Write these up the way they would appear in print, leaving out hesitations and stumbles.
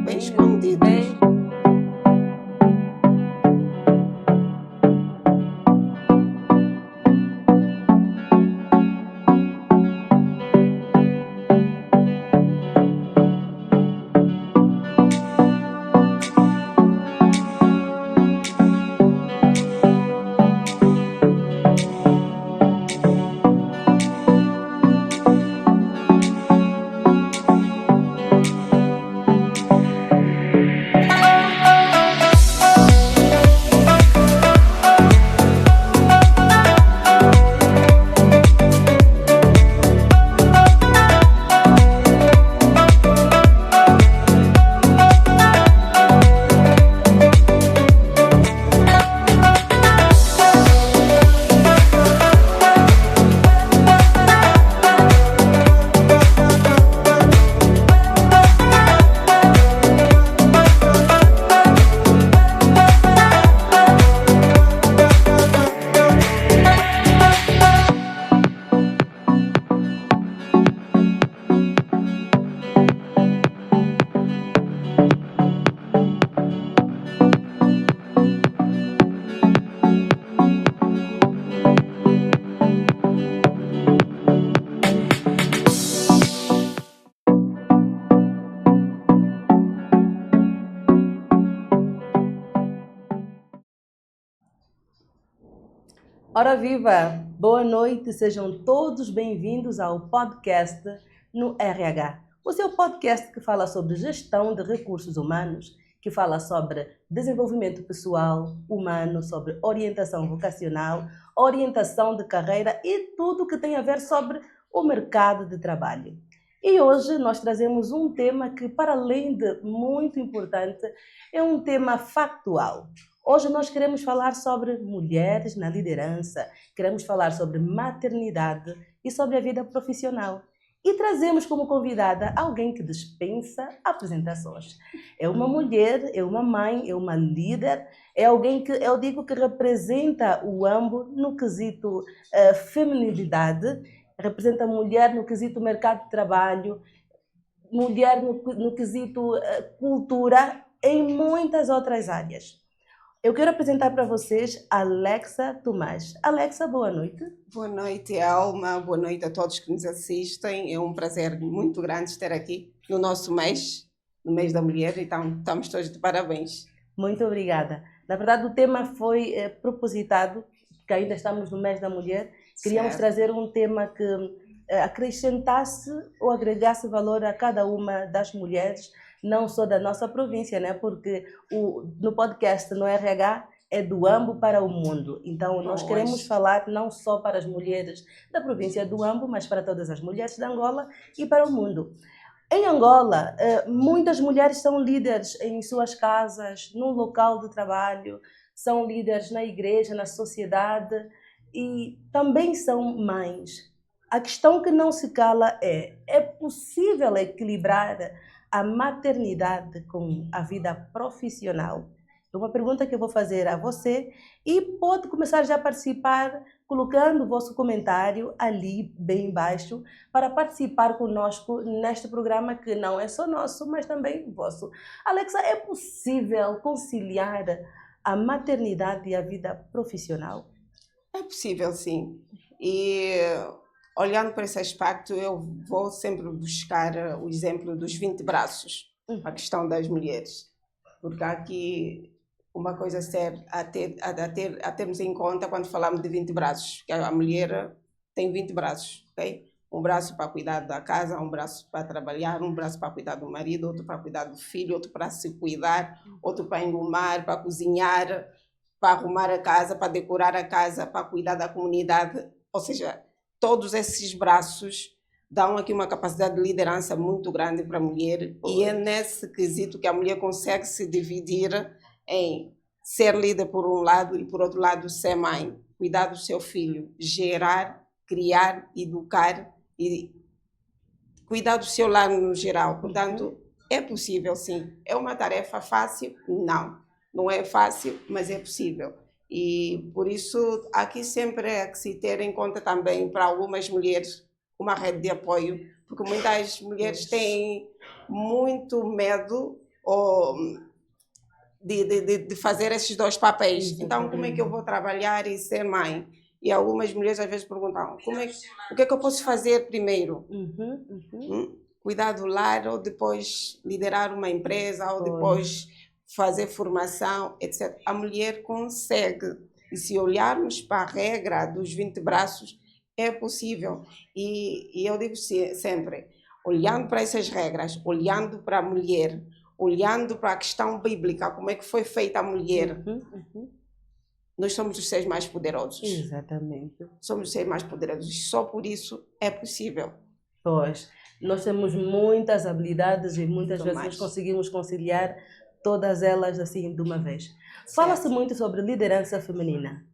bem escondidos. Ora viva! Boa noite, sejam todos bem-vindos ao podcast no RH. O seu podcast que fala sobre gestão de recursos humanos, que fala sobre desenvolvimento pessoal, humano, sobre orientação vocacional, orientação de carreira e tudo que tem a ver sobre o mercado de trabalho. E hoje nós trazemos um tema que, para além de muito importante, é um tema factual. Hoje nós queremos falar sobre mulheres na liderança, queremos falar sobre maternidade e sobre a vida profissional. E trazemos como convidada alguém que dispensa apresentações. É uma mulher, é uma mãe, é uma líder, é alguém que eu digo que representa o AMBO no quesito feminilidade, representa a mulher no quesito mercado de trabalho, mulher no quesito cultura, em muitas outras áreas. Eu quero apresentar para vocês Alexa Tomás. Alexa, boa noite. Boa noite, Alma. Boa noite a todos que nos assistem. É um prazer muito grande estar aqui no nosso mês, no mês da mulher, então estamos todos de parabéns. Muito obrigada. Na verdade, o tema foi propositado, porque ainda estamos no mês da mulher. Queríamos trazer um tema que acrescentasse ou agregasse valor a cada uma das mulheres, não só da nossa província, né? Porque no podcast, no RH, é do AMBO para o mundo. Então, nós queremos falar não só para as mulheres da província do AMBO, mas para todas as mulheres de Angola e para o mundo. Em Angola, muitas mulheres são líderes em suas casas, no local de trabalho, são líderes na igreja, na sociedade e também são mães. A questão que não se cala é possível equilibrar a maternidade com a vida profissional? É uma pergunta que eu vou fazer a você e pode começar já a participar colocando o vosso comentário ali bem embaixo para participar conosco neste programa que não é só nosso, mas também vosso. Alexa, é possível conciliar a maternidade e a vida profissional? É possível, sim. E olhando para esse aspecto, eu vou sempre buscar o exemplo dos 20 braços, a questão das mulheres. Porque há aqui uma coisa a termos em conta quando falamos de 20 braços. Que a mulher tem 20 braços, ok? Um braço para cuidar da casa, um braço para trabalhar, um braço para cuidar do marido, outro para cuidar do filho, outro para se cuidar, outro para engomar, para cozinhar, para arrumar a casa, para decorar a casa, para cuidar da comunidade. Ou seja, todos esses braços dão aqui uma capacidade de liderança muito grande para a mulher e é nesse quesito que a mulher consegue se dividir em ser líder por um lado e por outro lado ser mãe, cuidar do seu filho, gerar, criar, educar e cuidar do seu lar no geral. Portanto, é possível sim. É uma tarefa fácil? Não. Não é fácil, mas é possível. E por isso aqui sempre é que se ter em conta também para algumas mulheres uma rede de apoio, porque muitas mulheres têm muito medo ou de fazer esses dois papéis. Exatamente. Então, como é que eu vou trabalhar e ser mãe? E algumas mulheres às vezes perguntam, o que é que eu posso fazer primeiro? Cuidar do lar ou depois liderar uma empresa ou depois fazer formação, etc. A mulher consegue. E se olharmos para a regra dos 20 braços, é possível. E eu digo sempre, olhando para essas regras, olhando para a mulher, olhando para a questão bíblica, como é que foi feita a mulher, nós somos os seres mais poderosos. Exatamente. Somos os seres mais poderosos. E só por isso é possível. Pois, nós temos muitas habilidades e muitas vezes nós conseguimos conciliar todas elas assim de uma vez. Fala-se muito sobre liderança feminina.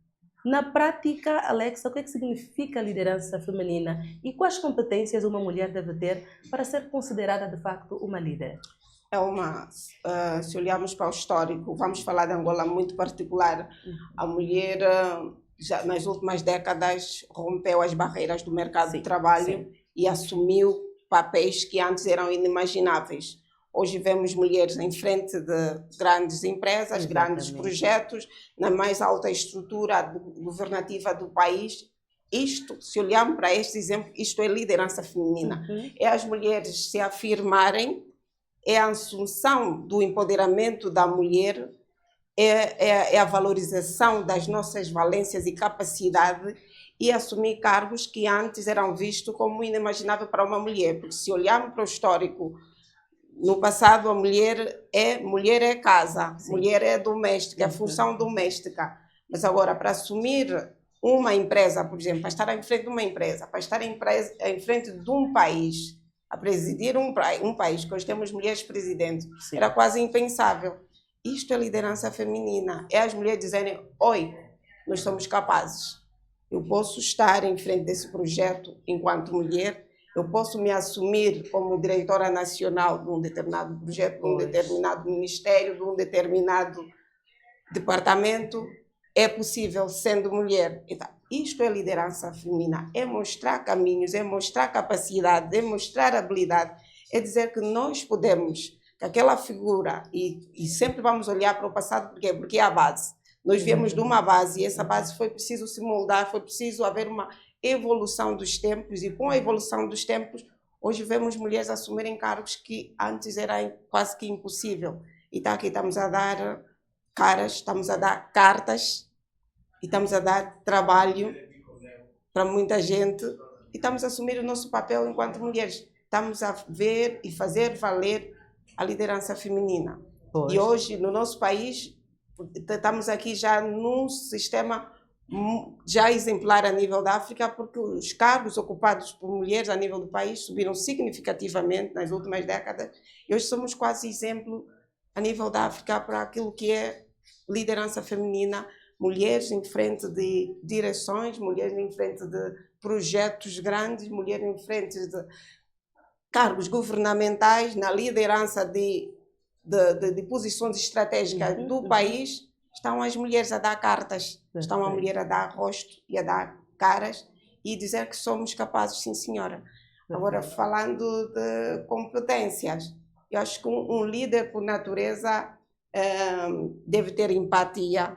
Na prática, Alexa, o que é que significa liderança feminina e quais competências uma mulher deve ter para ser considerada de facto uma líder? Se olharmos para o histórico, vamos falar de Angola muito particular. A mulher, já nas últimas décadas, rompeu as barreiras do mercado de trabalho e assumiu papéis que antes eram inimagináveis. Hoje vemos mulheres em frente de grandes empresas, grandes projetos, na mais alta estrutura governativa do país. Isto, se olharmos para este exemplo, isto é liderança feminina. É as mulheres se afirmarem, é a assunção do empoderamento da mulher, é a valorização das nossas valências e capacidade e assumir cargos que antes eram vistos como inimaginável para uma mulher. Porque se olharmos para o histórico, no passado a mulher é casa, mulher é doméstica, é função doméstica. Mas agora, para assumir uma empresa, por exemplo, para estar em frente de uma empresa, para estar em frente de um país, a presidir um país, que hoje temos mulheres presidentes, era quase impensável. Isto é liderança feminina. É as mulheres dizerem, oi, nós somos capazes. Eu posso estar em frente desse projeto enquanto mulher, eu posso me assumir como diretora nacional de um determinado projeto, de um determinado ministério, de um determinado departamento. É possível sendo mulher. Então, isto é liderança feminina, é mostrar caminhos, é mostrar capacidade, é mostrar habilidade, é dizer que nós podemos, que aquela figura, e sempre vamos olhar para o passado, porque é a base. Nós viemos de uma base e essa base foi preciso se moldar, foi preciso haver uma evolução dos tempos e com a evolução dos tempos, hoje vemos mulheres assumirem cargos que antes era quase que impossível. E tá aqui, estamos a dar caras, estamos a dar cartas, e estamos a dar trabalho para muita gente e estamos a assumir o nosso papel enquanto mulheres. Estamos a ver e fazer valer a liderança feminina. E hoje, no nosso país, estamos aqui já num sistema já exemplar a nível da África, porque os cargos ocupados por mulheres a nível do país subiram significativamente nas últimas décadas e hoje somos quase exemplo a nível da África para aquilo que é liderança feminina. Mulheres em frente de direções, mulheres em frente de projetos grandes, mulheres em frente de cargos governamentais, na liderança de posições estratégicas do país, estão as mulheres a dar cartas, estão a mulher a dar rosto e a dar caras e dizer que somos capazes, sim senhora. Agora, falando de competências, eu acho que um líder por natureza deve ter empatia,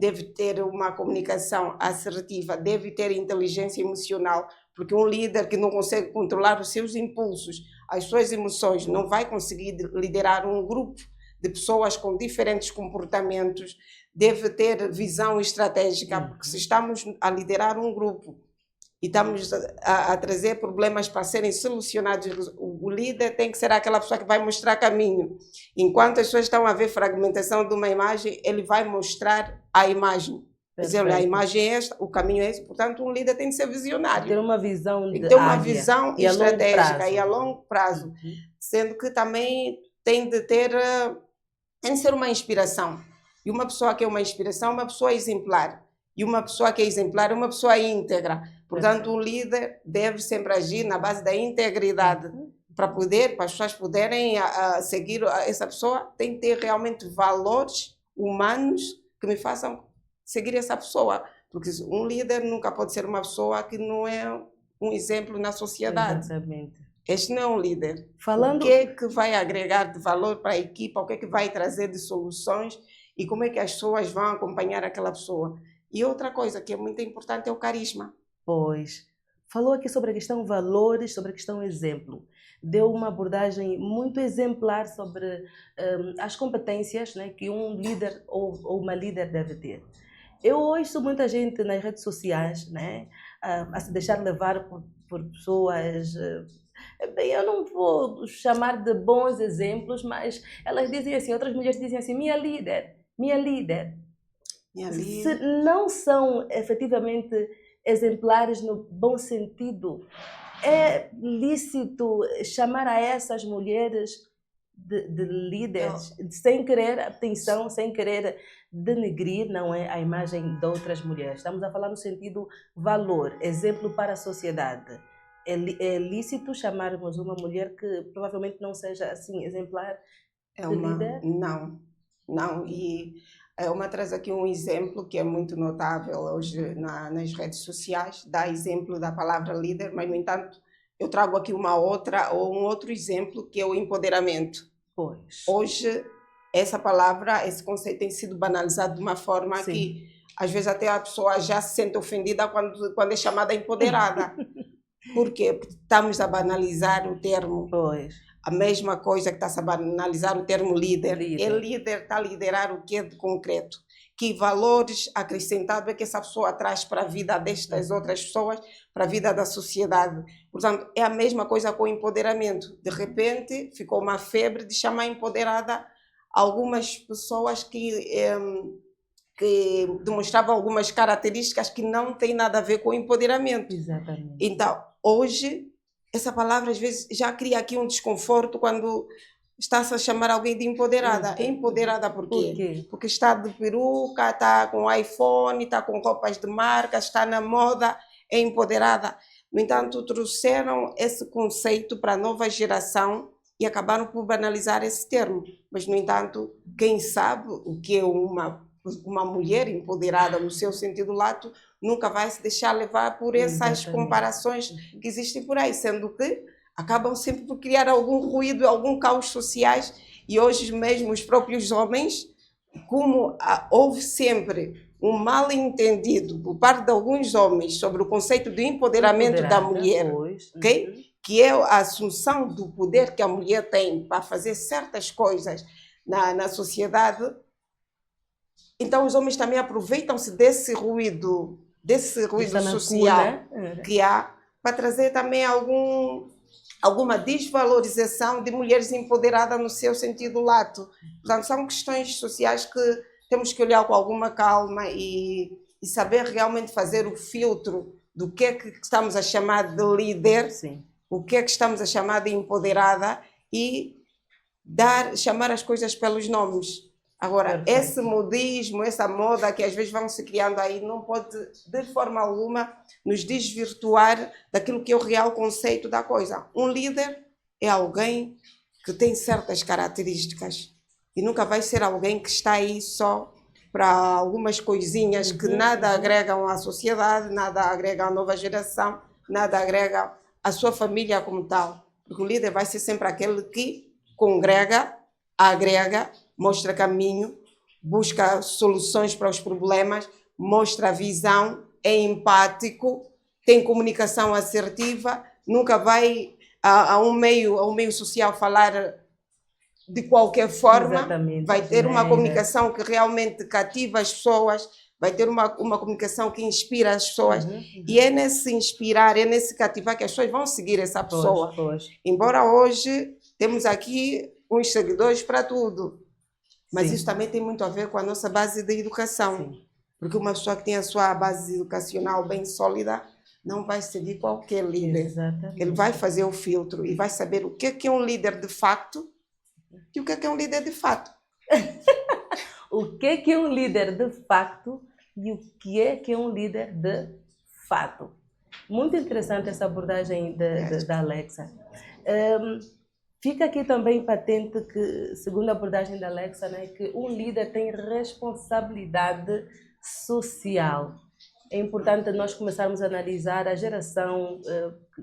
deve ter uma comunicação assertiva, deve ter inteligência emocional, porque um líder que não consegue controlar os seus impulsos, as suas emoções, não vai conseguir liderar um grupo de pessoas com diferentes comportamentos, deve ter visão estratégica, porque se estamos a liderar um grupo e estamos a trazer problemas para serem solucionados, o líder tem que ser aquela pessoa que vai mostrar caminho. Enquanto as pessoas estão a ver fragmentação de uma imagem, ele vai mostrar a imagem. Quer dizer, olha, a imagem é esta, o caminho é esse, portanto um líder tem que ser visionário. Ter uma visão tem que ter uma visão estratégica e a longo prazo. Sendo que também tem de ser uma inspiração. E uma pessoa que é uma inspiração é uma pessoa exemplar. E uma pessoa que é exemplar é uma pessoa íntegra. Portanto, o líder deve sempre agir na base da integridade. Para as pessoas poderem seguir essa pessoa, tem que ter realmente valores humanos que me façam seguir essa pessoa. Porque um líder nunca pode ser uma pessoa que não é um exemplo na sociedade. Exatamente. este não é um líder. Falando... O que é que vai agregar de valor para a equipa? O que é que vai trazer de soluções? E como é que as pessoas vão acompanhar aquela pessoa? E outra coisa que é muito importante é o carisma. Pois. Falou aqui sobre a questão valores, sobre a questão exemplo. Deu uma abordagem muito exemplar sobre as competências, né, que um líder ou uma líder deve ter. Eu ouço muita gente nas redes sociais, né, a se deixar levar por pessoas... Bem, eu não vou chamar de bons exemplos, mas elas dizem assim, outras mulheres dizem assim, minha líder, minha líder. Minha líder. Se não são efetivamente exemplares no bom sentido, é lícito chamar a essas mulheres de líderes, sem querer atenção, sem querer denegrir, não é, a imagem de outras mulheres. Estamos a falar no sentido valor, exemplo para a sociedade. É lícito chamarmos uma mulher que provavelmente não seja assim exemplar de líder? Não. E uma traz aqui um exemplo que é muito notável hoje nas redes sociais, dá exemplo da palavra líder, mas, no entanto, eu trago aqui um outro exemplo, que é o empoderamento. Pois. Hoje, essa palavra, esse conceito tem sido banalizado de uma forma Sim. que, às vezes, até a pessoa já se sente ofendida quando é chamada empoderada. Por quê? Porque estamos a banalizar o termo. Pois. A mesma coisa que está-se a banalizar o termo líder. É líder, está a liderar o que é de concreto. Que valores acrescentados é que essa pessoa traz para a vida destas outras pessoas, para a vida da sociedade. Portanto, é a mesma coisa com o empoderamento. De repente, ficou uma febre de chamar empoderada algumas pessoas que demonstravam algumas características que não têm nada a ver com o empoderamento. Exatamente. Então, hoje, essa palavra às vezes já cria aqui um desconforto quando está-se a chamar alguém de empoderada. É empoderada por quê? Porque está de peruca, está com iPhone, está com roupas de marca, está na moda, é empoderada. No entanto, trouxeram esse conceito para a nova geração e acabaram por banalizar esse termo. Mas, no entanto, quem sabe o que é uma mulher empoderada no seu sentido lato nunca vai se deixar levar por essas comparações que existem por aí, sendo que acabam sempre por criar algum ruído, algum caos sociais, e hoje mesmo os próprios homens, como houve sempre um mal entendido por parte de alguns homens sobre o conceito do empoderamento da mulher, okay? Que é a assunção do poder que a mulher tem para fazer certas coisas na sociedade. Então os homens também aproveitam-se desse ruído social que há para trazer também alguma desvalorização de mulheres empoderadas no seu sentido lato. Portanto, são questões sociais que temos que olhar com alguma calma e saber realmente fazer o filtro do que é que estamos a chamar de líder, Sim. o que é que estamos a chamar de empoderada e chamar as coisas pelos nomes. Agora, esse modismo, essa moda que às vezes vão se criando aí, não pode, de forma alguma, nos desvirtuar daquilo que é o real conceito da coisa. Um líder é alguém que tem certas características e nunca vai ser alguém que está aí só para algumas coisinhas que nada agregam à sociedade, nada agregam à nova geração, nada agrega à sua família como tal. Porque o líder vai ser sempre aquele que congrega, agrega, mostra caminho, busca soluções para os problemas, mostra a visão, é empático, tem comunicação assertiva, nunca vai a um meio social falar de qualquer forma. Exatamente. Vai ter uma comunicação que realmente cativa as pessoas, vai ter uma comunicação que inspira as pessoas. E é nesse inspirar, é nesse cativar que as pessoas vão seguir essa pessoa. Embora hoje temos aqui uns seguidores para tudo. Mas Sim. isso também tem muito a ver com a nossa base de educação. Sim. Porque uma pessoa que tem a sua base educacional bem sólida não vai seguir qualquer líder. Exatamente. Ele vai fazer o filtro e vai saber o que é um líder de facto e o que é um líder de fato. O que é um líder de facto e o que é um líder de fato. Muito interessante essa abordagem da Alexa. Fica aqui também patente que, segundo a abordagem da Alexa, né, que um líder tem responsabilidade social. É importante nós começarmos a analisar a geração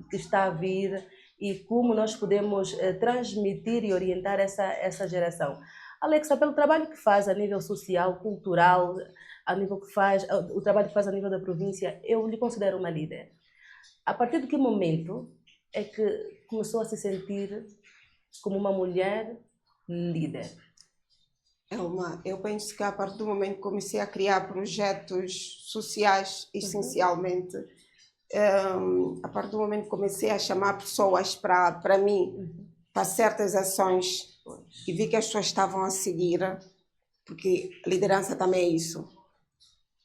que está a vir e como nós podemos transmitir e orientar essa geração. Alexa, pelo trabalho que faz a nível social, cultural, o trabalho que faz a nível da província, eu lhe considero uma líder. A partir de que momento é que começou a se sentir como uma mulher líder? Eu penso que a partir do momento que comecei a criar projetos sociais, essencialmente, a partir do momento que comecei a chamar pessoas para mim, para certas ações, e vi que as pessoas estavam a seguir, porque liderança também é isso.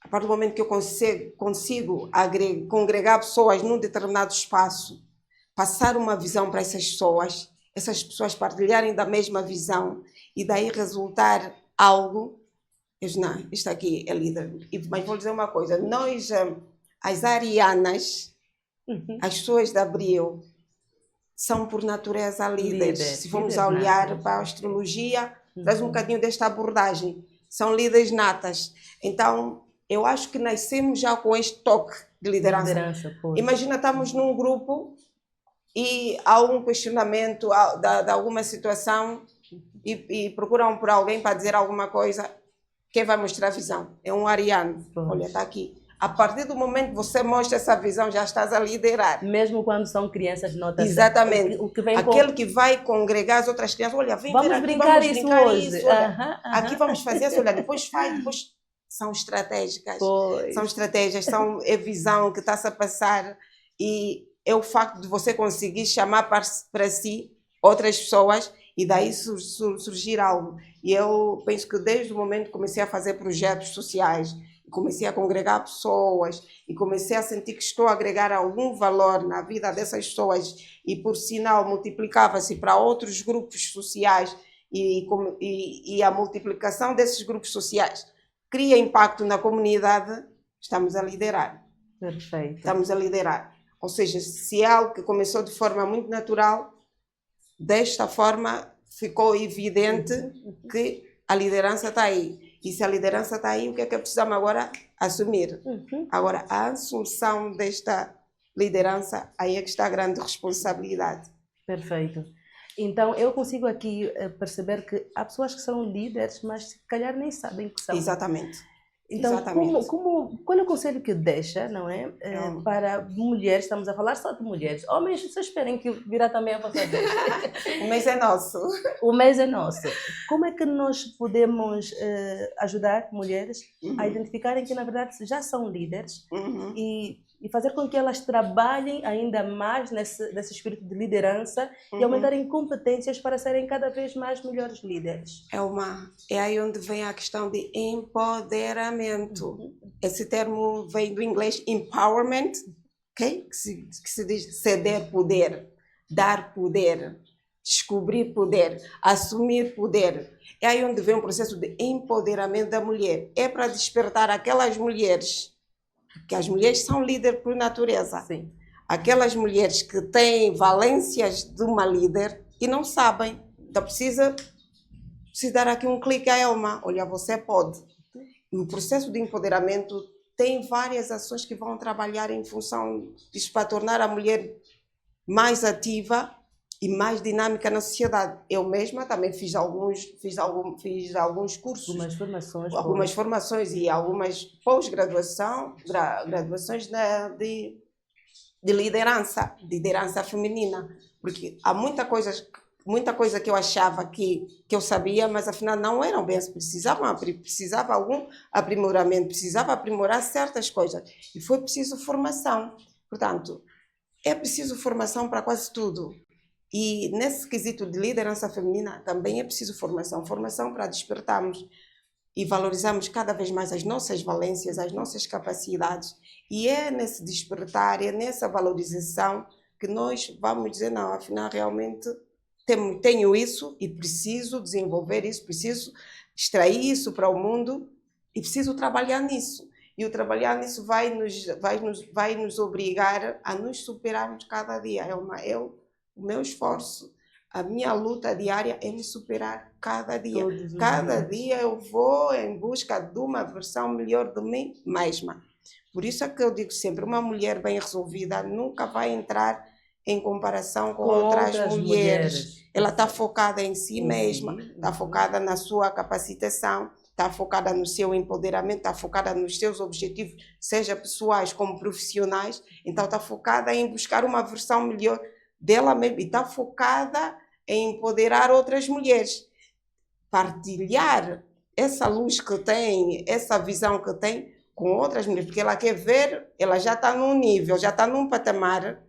A partir do momento que eu consigo congregar pessoas num determinado espaço, passar uma visão para essas pessoas partilharem da mesma visão e daí resultar algo, eu digo, não, isto aqui é líder. Mas vou dizer uma coisa, nós, as arianas, as pessoas de Abril, são por natureza líderes. Se formos a olhar para a astrologia, traz um bocadinho desta abordagem. São líderes natas. Então, eu acho que nascemos já com este toque de liderança. Imagina, estamos num grupo e há algum questionamento de alguma situação e procuram por alguém para dizer alguma coisa. Quem vai mostrar a visão? É um ariano. Olha, está aqui. A partir do momento que você mostra essa visão, já estás a liderar. Mesmo quando são crianças, nota. Exatamente. Aquele que vai congregar as outras crianças. Olha, vem ver aqui, vamos brincar isso. Olha, aqui vamos fazer isso. Olha, depois são estratégicas. São estratégias, é visão que está-se a passar. E é o facto de você conseguir chamar para si outras pessoas e daí surgir algo. E eu penso que desde o momento que comecei a fazer projetos sociais, comecei a congregar pessoas e comecei a sentir que estou a agregar algum valor na vida dessas pessoas e, por sinal, multiplicava-se para outros grupos sociais e a multiplicação desses grupos sociais cria impacto na comunidade, estamos a liderar. Perfeito. Estamos a liderar. Ou seja, se é algo que começou de forma muito natural, desta forma ficou evidente que a liderança está aí. E se a liderança está aí, o que é que precisamos agora? Assumir. Agora, a assunção desta liderança, aí é que está a grande responsabilidade. Perfeito. Então, eu consigo aqui perceber que há pessoas que são líderes, mas se calhar nem sabem que são. Exatamente. Então, exatamente. Qual é o conselho que deixa, não é? Para mulheres, estamos a falar só de mulheres. Homens, vocês esperem que virá também a vossa vez. O mês é nosso. O mês é nosso. Como é que nós podemos ajudar mulheres a identificarem que, na verdade, já são líderes e fazer com que elas trabalhem ainda mais nesse espírito de liderança e aumentarem competências para serem cada vez mais melhores líderes? É aí onde vem a questão de empoderamento. Esse termo vem do inglês empowerment, okay? que se diz ceder poder, dar poder, descobrir poder, assumir poder. É aí onde vem o processo de empoderamento da mulher. É para despertar aquelas mulheres, que as mulheres são líderes por natureza. Sim. Aquelas mulheres que têm valências de uma líder e não sabem. Então precisa dar aqui um clique a Elma. Olha, você pode. O processo de empoderamento tem várias ações que vão trabalhar em função disso para tornar a mulher mais ativa e mais dinâmica na sociedade. Eu mesma também fiz alguns cursos, algumas formações e algumas graduações de liderança feminina, porque há muita coisa que eu achava que eu sabia, mas afinal não eram bem, precisava algum aprimoramento, precisava aprimorar certas coisas e foi preciso formação. Portanto, é preciso formação para quase tudo. E nesse quesito de liderança feminina também é preciso formação para despertarmos e valorizarmos cada vez mais as nossas valências, as nossas capacidades. E é nesse despertar, é nessa valorização que nós vamos dizer, não, afinal realmente tenho isso e preciso desenvolver isso, preciso extrair isso para o mundo e preciso trabalhar nisso. E o trabalhar nisso vai nos obrigar a nos superarmos cada dia. O meu esforço, a minha luta diária é me superar cada dia. Cada dia eu vou em busca de uma versão melhor de mim mesma. Por isso é que eu digo sempre, uma mulher bem resolvida nunca vai entrar em comparação com Com outras outras mulheres. Ela está Perfeito. focada em si mesma, Sim. está focada na sua capacitação, está focada no seu empoderamento, está focada nos seus objetivos, seja pessoais como profissionais. Então está focada em buscar uma versão melhor dela mesma e está focada em empoderar outras mulheres. Partilhar essa luz que tem, essa visão que tem com outras mulheres, porque ela quer ver, ela já está num nível, já está num patamar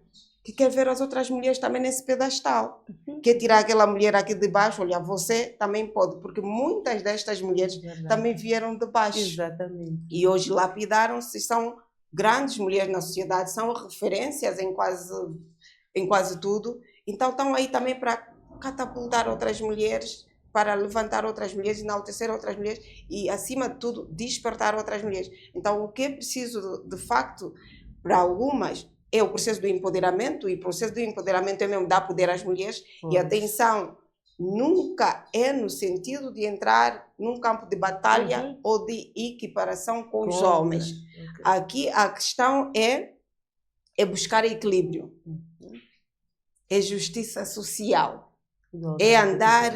que quer ver as outras mulheres também nesse pedestal. Quer tirar aquela mulher aqui de baixo, olha, você também pode, porque muitas destas mulheres também vieram de baixo. Exatamente. E hoje lapidaram-se, são grandes mulheres na sociedade, são referências em quase tudo. Então estão aí também para catapultar outras mulheres, para levantar outras mulheres, enaltecer outras mulheres e, acima de tudo, despertar outras mulheres. Então, o que é preciso, de facto, para algumas, é o processo do empoderamento, e o processo do empoderamento é mesmo dar poder às mulheres. E atenção, nunca é no sentido de entrar num campo de batalha ou de equiparação com os homens. Aqui a questão é buscar equilíbrio, é justiça social, é andar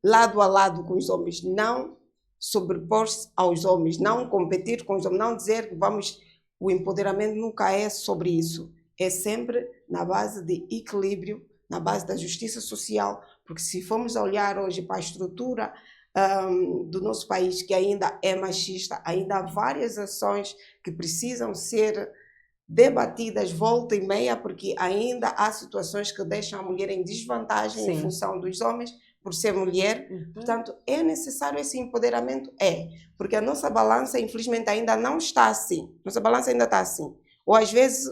lado a lado com os homens, não sobrepor-se aos homens, não competir com os homens, não dizer que o empoderamento nunca é sobre isso, é sempre na base de equilíbrio, na base da justiça social, porque se formos olhar hoje para a estrutura do nosso país, que ainda é machista, ainda há várias ações que precisam ser debatidas volta e meia, porque ainda há situações que deixam a mulher em desvantagem em função dos homens, por ser mulher. Portanto, é necessário esse empoderamento? Porque a nossa balança, infelizmente, ainda não está assim. Nossa balança ainda está assim. Ou, às vezes,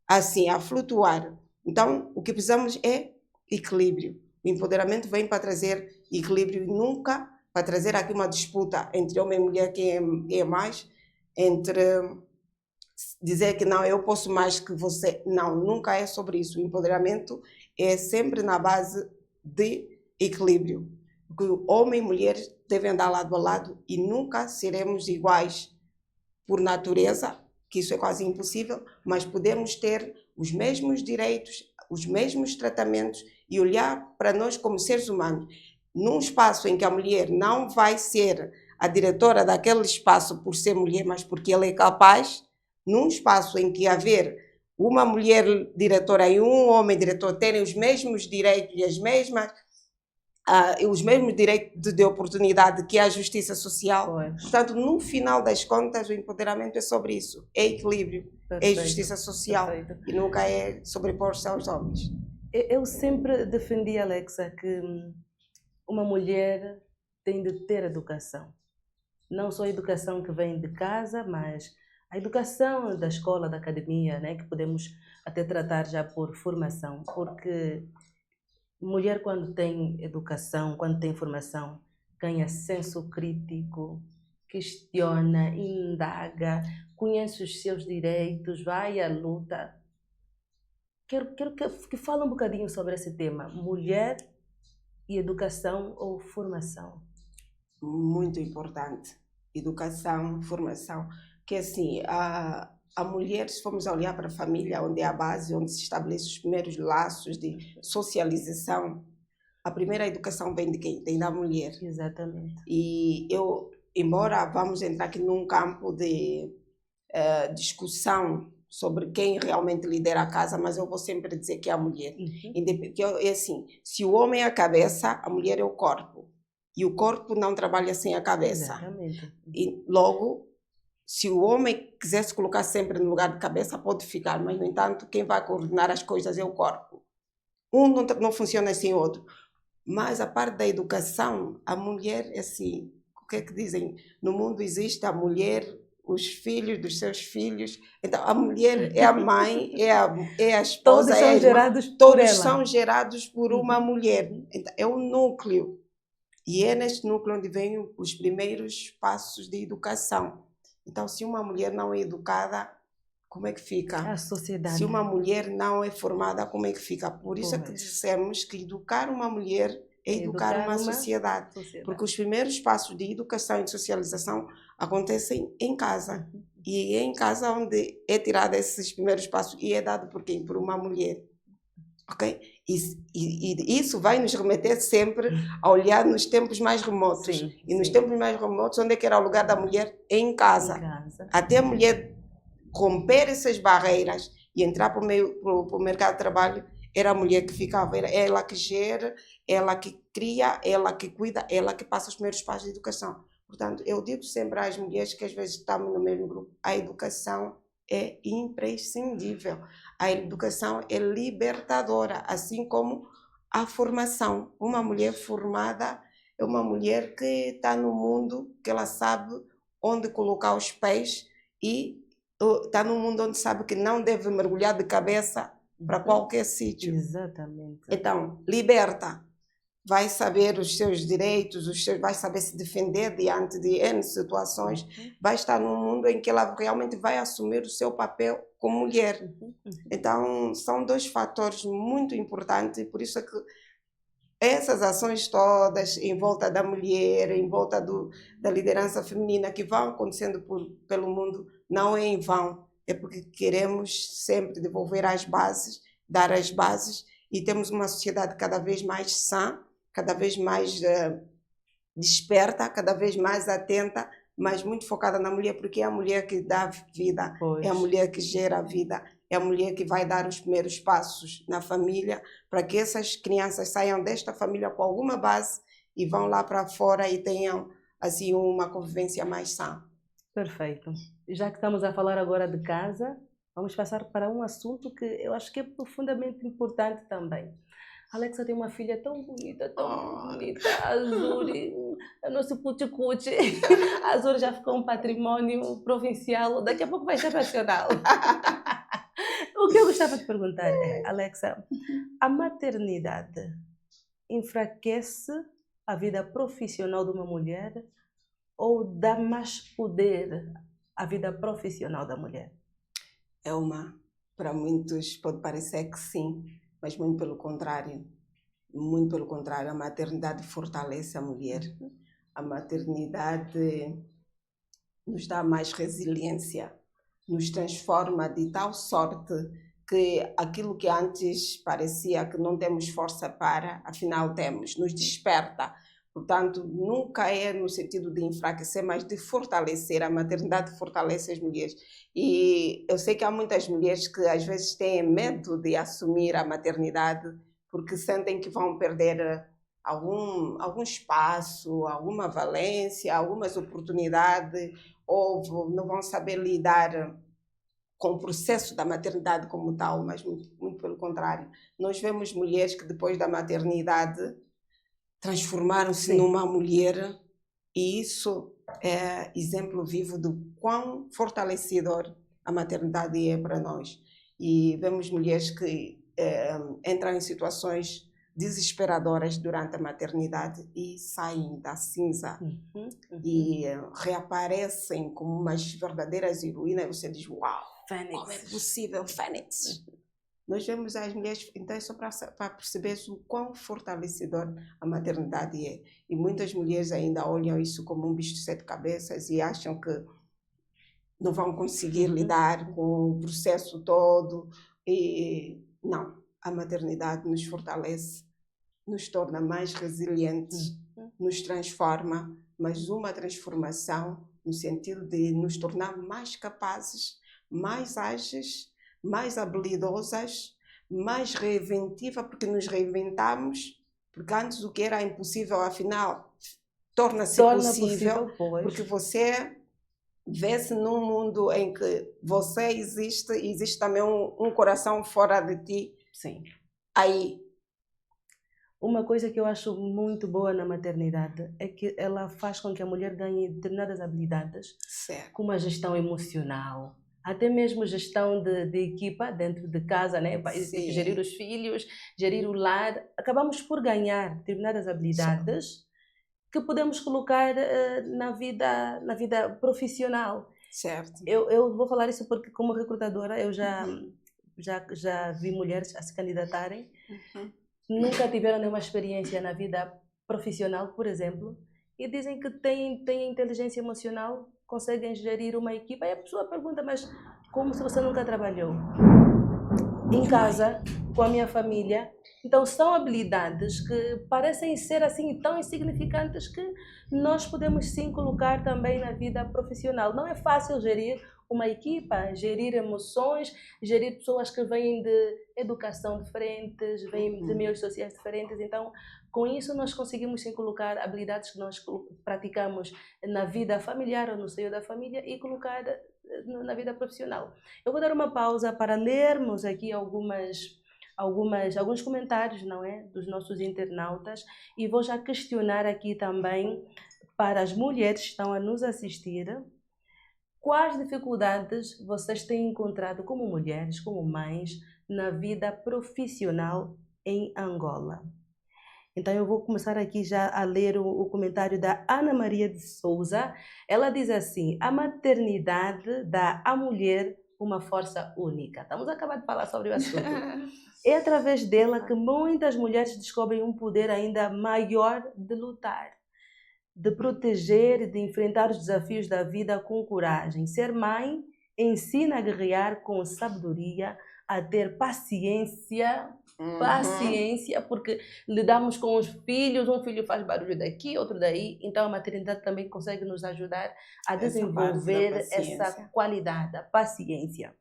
assim, a flutuar. Então, o que precisamos é equilíbrio. O empoderamento vem para trazer equilíbrio e nunca para trazer aqui uma disputa entre homem e mulher, quem é mais, entre dizer que não, eu posso mais que você. Não, nunca é sobre isso. O empoderamento é sempre na base de equilíbrio, porque homem e mulher devem andar lado a lado e nunca seremos iguais por natureza, que isso é quase impossível, mas podemos ter os mesmos direitos, os mesmos tratamentos e olhar para nós como seres humanos, num espaço em que a mulher não vai ser a diretora daquele espaço por ser mulher, mas porque ela é capaz, num espaço em que haver uma mulher diretora e um homem diretor terem os mesmos direitos e os mesmos direitos de oportunidade que a justiça social. Portanto, no final das contas, o empoderamento é sobre isso. É equilíbrio, é justiça social e nunca é sobrepor-se aos homens. Eu sempre defendi, Alexa, que uma mulher tem de ter educação. Não só a educação que vem de casa, mas a educação da escola, da academia, né, que podemos até tratar já por formação, porque mulher, quando tem educação, quando tem formação, ganha senso crítico, questiona, indaga, conhece os seus direitos, vai à luta. Quero que fale um bocadinho sobre esse tema, mulher e educação ou formação. Muito importante. Educação, formação. Que assim, a mulher, se formos olhar para a família, onde é a base, onde se estabelecem os primeiros laços de socialização, a primeira educação vem de quem? Vem da mulher. Exatamente. E embora vamos entrar aqui num campo de discussão sobre quem realmente lidera a casa, mas eu vou sempre dizer que é a mulher. Porque é assim, se o homem é a cabeça, a mulher é o corpo. E o corpo não trabalha sem a cabeça. Exatamente. E logo, se o homem quiser se colocar sempre no lugar de cabeça, pode ficar, mas, no entanto, quem vai coordenar as coisas é o corpo. Um não funciona sem o outro. Mas a parte da educação, a mulher é assim, o que é que dizem? No mundo existe a mulher, os filhos dos seus filhos. Então, a mulher é a mãe, é a esposa, todos são gerados por todos ela. são gerados por uma mulher. Então, é um núcleo. E é neste núcleo onde vêm os primeiros passos de educação. Então, se uma mulher não é educada, como é que fica? A sociedade. Se uma mulher não é formada, como é que fica? Por isso é que dissemos que educar uma mulher é educar uma sociedade. Porque os primeiros passos de educação e de socialização acontecem em casa. E é em casa onde é tirado esses primeiros passos e é dado por quem? Por uma mulher. ok? E isso vai nos remeter sempre a olhar nos tempos mais remotos. Sim, e nos sim. tempos mais remotos, onde é que era o lugar da mulher? Em casa. Em casa. Até a mulher romper essas barreiras e entrar para o mercado de trabalho, era a mulher que ficava, era ela que gera, ela que cria, ela que cuida, ela que passa os primeiros passos de educação. Portanto, eu digo sempre às mulheres que às vezes estamos no mesmo grupo, a educação é imprescindível. A educação é libertadora, assim como a formação. Uma mulher formada é uma mulher que está no mundo, que ela sabe onde colocar os pés e está num mundo onde sabe que não deve mergulhar de cabeça para qualquer sítio. Exatamente. Então, liberta. Vai saber os seus direitos, vai saber se defender diante de N situações. Vai estar num mundo em que ela realmente vai assumir o seu papel como mulher. Então, são dois fatores muito importantes e por isso é que essas ações todas em volta da mulher, em volta da liderança feminina que vão acontecendo pelo mundo, não é em vão. É porque queremos sempre devolver as bases, dar as bases e temos uma sociedade cada vez mais sã, cada vez mais desperta, cada vez mais atenta, mas muito focada na mulher, porque é a mulher que dá vida, é a mulher que gera a vida, é a mulher que vai dar os primeiros passos na família para que essas crianças saiam desta família com alguma base e vão lá para fora e tenham assim uma convivência mais sã. Perfeito. Já que estamos a falar agora de casa, vamos passar para um assunto que eu acho que é profundamente importante também. A Alexa tem uma filha tão bonita, a Azuri, a nosso cuti-cuti. A Azuri já ficou um patrimônio provincial, daqui a pouco vai ser nacional. O que eu gostava de perguntar é, Alexa, a maternidade enfraquece a vida profissional de uma mulher ou dá mais poder à vida profissional da mulher? Para muitos pode parecer que sim, mas muito pelo contrário. Muito pelo contrário, a maternidade fortalece a mulher. A maternidade nos dá mais resiliência, nos transforma de tal sorte que aquilo que antes parecia que não temos força para, afinal temos, nos desperta. Portanto, nunca é no sentido de enfraquecer, mas de fortalecer. A maternidade fortalece as mulheres. E eu sei que há muitas mulheres que às vezes têm medo de assumir a maternidade porque sentem que vão perder algum espaço, alguma valência, algumas oportunidades, ou não vão saber lidar com o processo da maternidade como tal, mas muito pelo contrário. Nós vemos mulheres que depois da maternidade transformaram-se numa mulher e isso é exemplo vivo do quão fortalecedor a maternidade é para nós. E vemos mulheres que entram em situações desesperadoras durante a maternidade e saem da cinza e reaparecem como umas verdadeiras heroínas e você diz, uau, como é possível, Fênix? Nós vemos as mulheres, então é só para perceber o quão fortalecedor a maternidade é. E muitas mulheres ainda olham isso como um bicho de 7 cabeças e acham que não vão conseguir lidar com o processo todo. E não, a maternidade nos fortalece, nos torna mais resilientes, nos transforma, mas uma transformação no sentido de nos tornar mais capazes, mais ágeis, mais habilidosas, mais reinventiva, porque nos reinventamos, porque antes o que era impossível, afinal, torna-se possível, porque você vê-se num mundo em que você existe e existe também um coração fora de ti. Sim. Aí. Uma coisa que eu acho muito boa na maternidade é que ela faz com que a mulher ganhe determinadas habilidades, como a gestão emocional, até mesmo gestão de equipa dentro de casa, né? Gerir os filhos, gerir o lar. Acabamos por ganhar determinadas habilidades que podemos colocar na vida profissional. Certo. Eu vou falar isso porque, como recrutadora, eu já vi mulheres a se candidatarem. Nunca tiveram nenhuma experiência na vida profissional, por exemplo, e dizem que têm inteligência emocional, conseguem gerir uma equipa. E a pessoa pergunta, mas como se você nunca trabalhou? Em casa, com a minha família. Então são habilidades que parecem ser assim tão insignificantes que nós podemos sim colocar também na vida profissional. Não é fácil gerir uma equipa, gerir emoções, gerir pessoas que vêm de educação diferentes, vêm de meios sociais diferentes. Então, com isso nós conseguimos sim colocar habilidades que nós praticamos na vida familiar ou no seio da família e colocar na vida profissional. Eu vou dar uma pausa para lermos aqui alguns comentários, não é, dos nossos internautas, e vou já questionar aqui também para as mulheres que estão a nos assistir: quais dificuldades vocês têm encontrado como mulheres, como mães, na vida profissional em Angola? Então eu vou começar aqui já a ler o comentário da Ana Maria de Souza. Ela diz assim: a maternidade dá à mulher uma força única. Estamos a acabar de falar sobre o assunto. É através dela que muitas mulheres descobrem um poder ainda maior de lutar, de proteger, de enfrentar os desafios da vida com coragem. Ser mãe ensina a guerrear com sabedoria, a ter paciência, porque lidamos com os filhos, um filho faz barulho daqui, outro daí, então a maternidade também consegue nos ajudar a desenvolver essa qualidade, a paciência.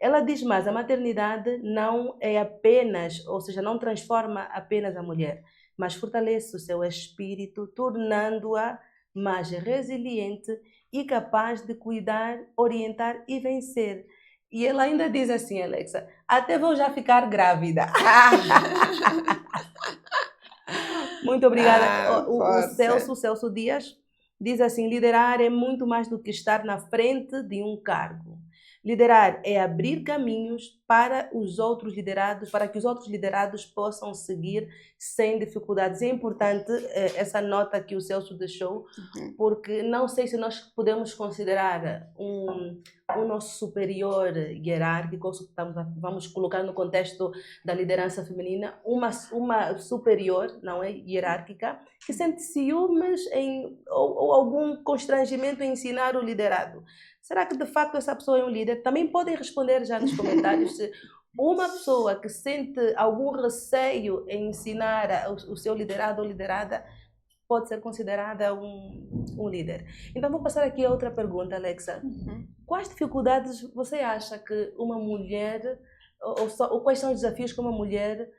Ela diz mais: a maternidade não é apenas, ou seja, não transforma apenas a mulher, mas fortalece o seu espírito, tornando-a mais resiliente e capaz de cuidar, orientar e vencer. E ela ainda diz assim, Alexa: até vou já ficar grávida. Muito obrigada. O Celso Dias diz assim: liderar é muito mais do que estar na frente de um cargo. Liderar é abrir caminhos para os outros liderados, para que os outros liderados possam seguir sem dificuldades. É importante essa nota que o Celso deixou, porque não sei se nós podemos considerar o nosso superior hierárquico, vamos colocar no contexto da liderança feminina, uma superior, não é, hierárquica, que sente ciúmes ou algum constrangimento em ensinar o liderado. Será que de facto essa pessoa é um líder? Também podem responder já nos comentários se uma pessoa que sente algum receio em ensinar o seu liderado ou liderada pode ser considerada um líder. Então vou passar aqui a outra pergunta, Alexa. Quais dificuldades você acha que uma mulher, ou quais são os desafios que uma mulher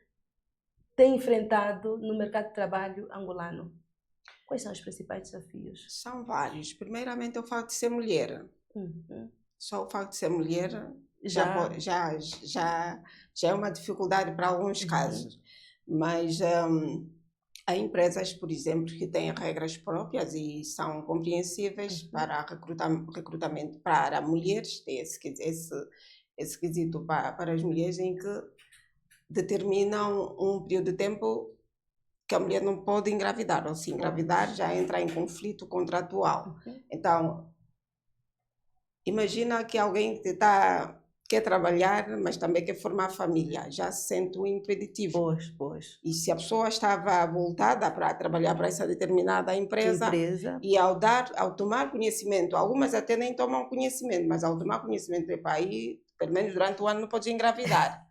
tem enfrentado no mercado de trabalho angolano? Quais são os principais desafios? São vários. Primeiramente, o facto de ser mulher. Só o facto de ser mulher já é uma dificuldade para alguns casos. Mas há empresas, por exemplo, que têm regras próprias e são compreensíveis para recrutamento para mulheres. Tem esse quesito para as mulheres, em que determinam um período de tempo que a mulher não pode engravidar, ou se engravidar já entra em conflito contratual. Então, imagina que alguém quer trabalhar, mas também quer formar família, já se sente um impeditivo. Pois. E se a pessoa estava voltada para trabalhar para essa determinada empresa, e ao tomar conhecimento, algumas até nem tomam conhecimento, mas ao tomar conhecimento do país, pelo menos durante o ano não pode engravidar.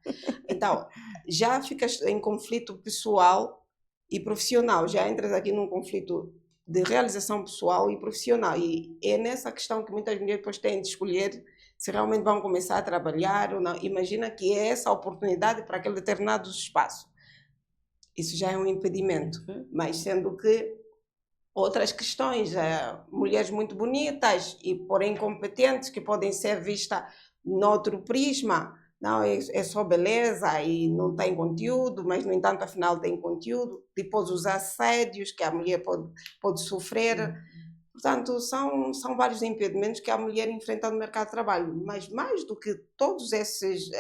Então, já ficas em conflito pessoal e profissional, já entras aqui num conflito de realização pessoal e profissional, e é nessa questão que muitas mulheres depois têm de escolher se realmente vão começar a trabalhar ou não. Imagina que é essa a oportunidade para aquele determinado espaço. Isso já é um impedimento, mas sendo que outras questões, mulheres muito bonitas e porém competentes, que podem ser vistas noutro prisma, não, é só beleza e não tem conteúdo, mas no entanto afinal tem conteúdo. Depois os assédios que a mulher pode sofrer. Portanto, são vários impedimentos que a mulher enfrenta no mercado de trabalho. Mas mais do que todos esses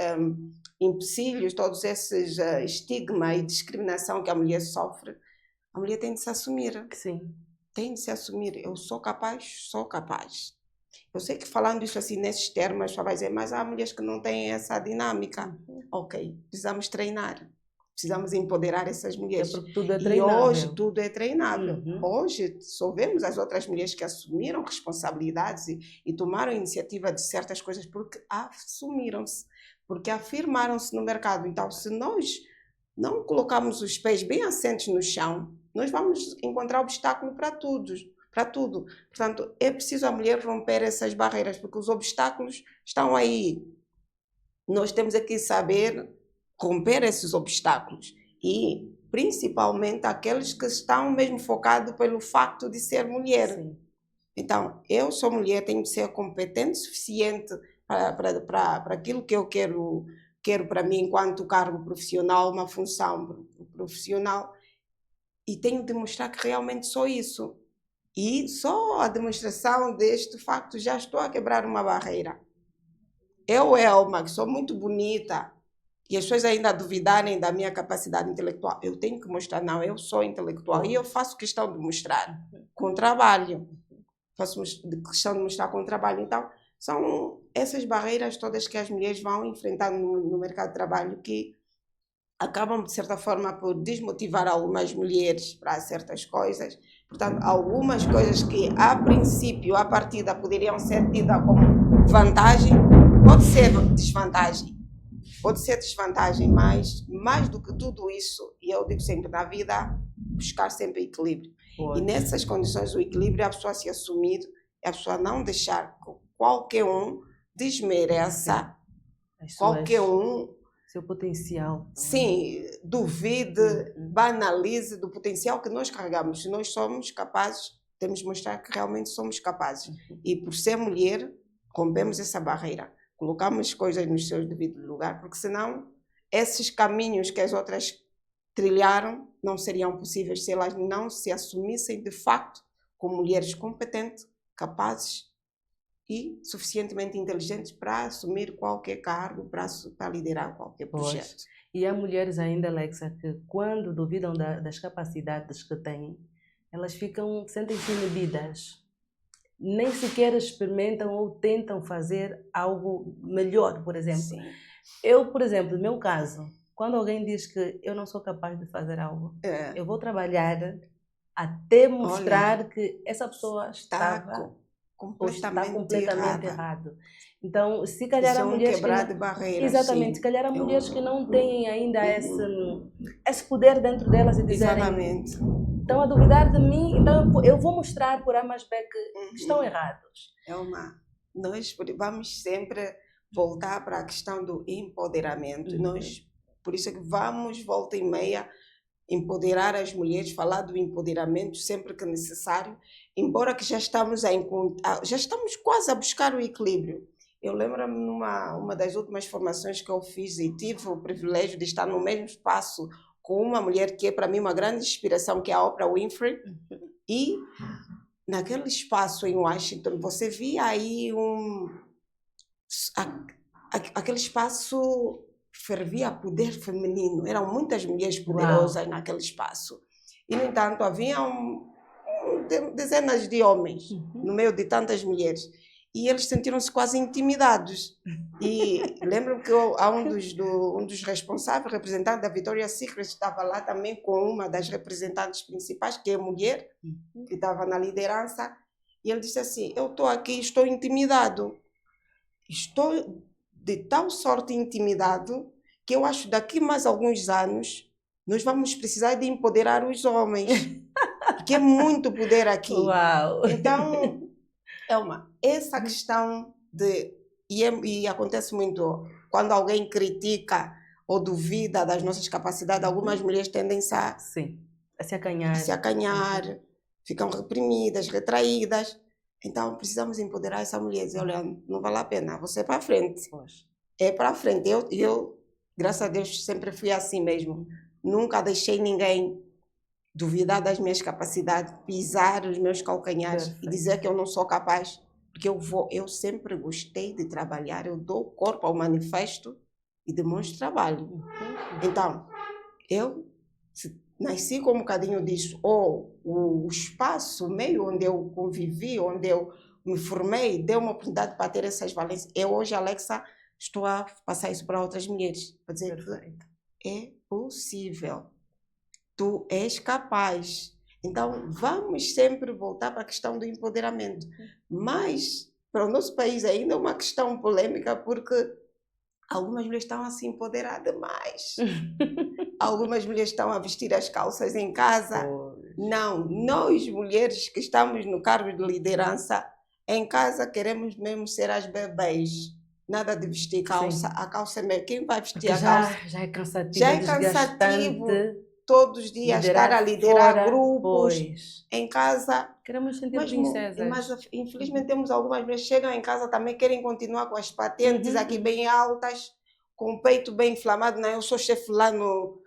empecilhos, todos esses estigma e discriminação que a mulher sofre, a mulher tem de se assumir. Sim. Tem de se assumir. Eu sou capaz, sou capaz. Eu sei que falando isso assim, nesses termos, só vai dizer, mas há mulheres que não têm essa dinâmica. Ok, precisamos treinar. Precisamos empoderar essas mulheres. Porque tudo é treinável. E hoje tudo é treinável. Hoje só vemos as outras mulheres que assumiram responsabilidades e tomaram iniciativa de certas coisas porque assumiram-se. porque afirmaram-se no mercado. Então, se nós não colocarmos os pés bem assentos no chão, nós vamos encontrar obstáculo para tudo, para tudo. Portanto, é preciso a mulher romper essas barreiras, porque os obstáculos estão aí. Nós temos aqui saber romper esses obstáculos e, principalmente, aqueles que estão mesmo focados pelo facto de ser mulher. Sim. Então, eu sou mulher, tenho que ser competente o suficiente para aquilo que eu quero para mim enquanto cargo profissional, uma função profissional, e tenho de mostrar que realmente sou isso. E só a demonstração deste facto já estou a quebrar uma barreira. Eu, Elma, que sou muito bonita, e as pessoas ainda duvidarem da minha capacidade intelectual, eu tenho que mostrar, não, eu sou intelectual, e eu faço questão de mostrar com trabalho. Faço questão de mostrar com trabalho. Então, são essas barreiras todas que as mulheres vão enfrentar no mercado de trabalho que acabam, de certa forma, por desmotivar algumas mulheres para certas coisas. Portanto, algumas coisas que, a princípio, à partida, poderiam ser tidas como vantagem, pode ser desvantagem. Pode ser desvantagem, mas mais do que tudo isso, e eu digo sempre na vida, buscar sempre equilíbrio. E nessas condições do equilíbrio, a pessoa se assumir, a pessoa não deixar que qualquer um desmereça, qualquer um... Seu potencial. Sim, duvide, banalize do potencial que nós carregamos. Se nós somos capazes, temos de mostrar que realmente somos capazes. E por ser mulher, rompemos essa barreira. Colocamos coisas no seu devido lugar, porque senão esses caminhos que as outras trilharam não seriam possíveis se elas não se assumissem de facto como mulheres competentes, capazes e suficientemente inteligentes para assumir qualquer cargo, para liderar qualquer projeto. E há mulheres ainda, Alexa, que quando duvidam das capacidades que têm, elas sentem-se inibidas. Nem sequer experimentam ou tentam fazer algo melhor, por exemplo. Sim. Eu, por exemplo, no meu caso, quando alguém diz que eu não sou capaz de fazer algo, eu vou trabalhar até mostrar que essa pessoa está completamente errado. Então, se calhar há mulheres quebrar de barreiras. Exatamente, se calhar há mulheres que não têm ainda esse poder dentro delas e dizerem... Exatamente. Estão a duvidar de mim, então eu vou mostrar por A mais B que estão errados. Nós vamos sempre voltar para a questão do empoderamento. Por isso é que vamos, volta e meia, empoderar as mulheres, falar do empoderamento sempre que necessário, embora que já estamos quase a buscar o equilíbrio. Eu lembro-me numa das últimas formações que eu fiz e tive o privilégio de estar no mesmo espaço com uma mulher que é para mim uma grande inspiração, que é a Oprah Winfrey, e naquele espaço em Washington você via aí aquele espaço fervia poder feminino, eram muitas mulheres poderosas naquele espaço. E, no entanto, havia dezenas de homens no meio de tantas mulheres. E eles sentiram-se quase intimidados. E lembro-me que um dos responsáveis, representante da Victoria's Secret, estava lá também com uma das representantes principais, que é mulher, que estava na liderança. E ele disse assim, eu estou aqui, estou intimidado. Estou de tal sorte intimidado que eu acho que daqui mais alguns anos nós vamos precisar de empoderar os homens. Porque é muito poder aqui. Uau! Então... essa questão e acontece muito quando alguém critica ou duvida das nossas capacidades, algumas mulheres tendem a se acanhar, ficam reprimidas, retraídas. Então precisamos empoderar essa mulher e dizer, olha, não vale a pena, você é para frente. É para frente. Eu, graças a Deus, sempre fui assim mesmo. Nunca deixei ninguém duvidar das minhas capacidades, pisar os meus calcanhares e dizer que eu não sou capaz, porque eu sempre gostei de trabalhar, eu dou corpo ao manifesto e demonstro trabalho. Então, eu nasci com um bocadinho disso, ou o espaço, o meio onde eu convivi, onde eu me formei, deu uma oportunidade para ter essas valências. Eu hoje, Alexa, estou a passar isso para outras mulheres, para dizer que é possível. Tu és capaz. Então, vamos sempre voltar para a questão do empoderamento. Mas, para o nosso país ainda é uma questão polêmica, porque Algumas mulheres estão a se empoderar demais. Algumas mulheres estão a vestir as calças em casa. Não, nós mulheres que estamos no cargo de liderança, em casa queremos mesmo ser as bebês. Nada de vestir calça. Sim. A calça é mesmo. Quem vai vestir a calça? Já é cansativo. Já é cansativo. Todos os dias estar a liderar fora, grupos. Pois. Em casa. Queremos sentir princesas. Mas infelizmente temos algumas mulheres que chegam em casa também querem continuar com as patentes aqui bem altas, com o peito bem inflamado. Não, eu sou chefe lá no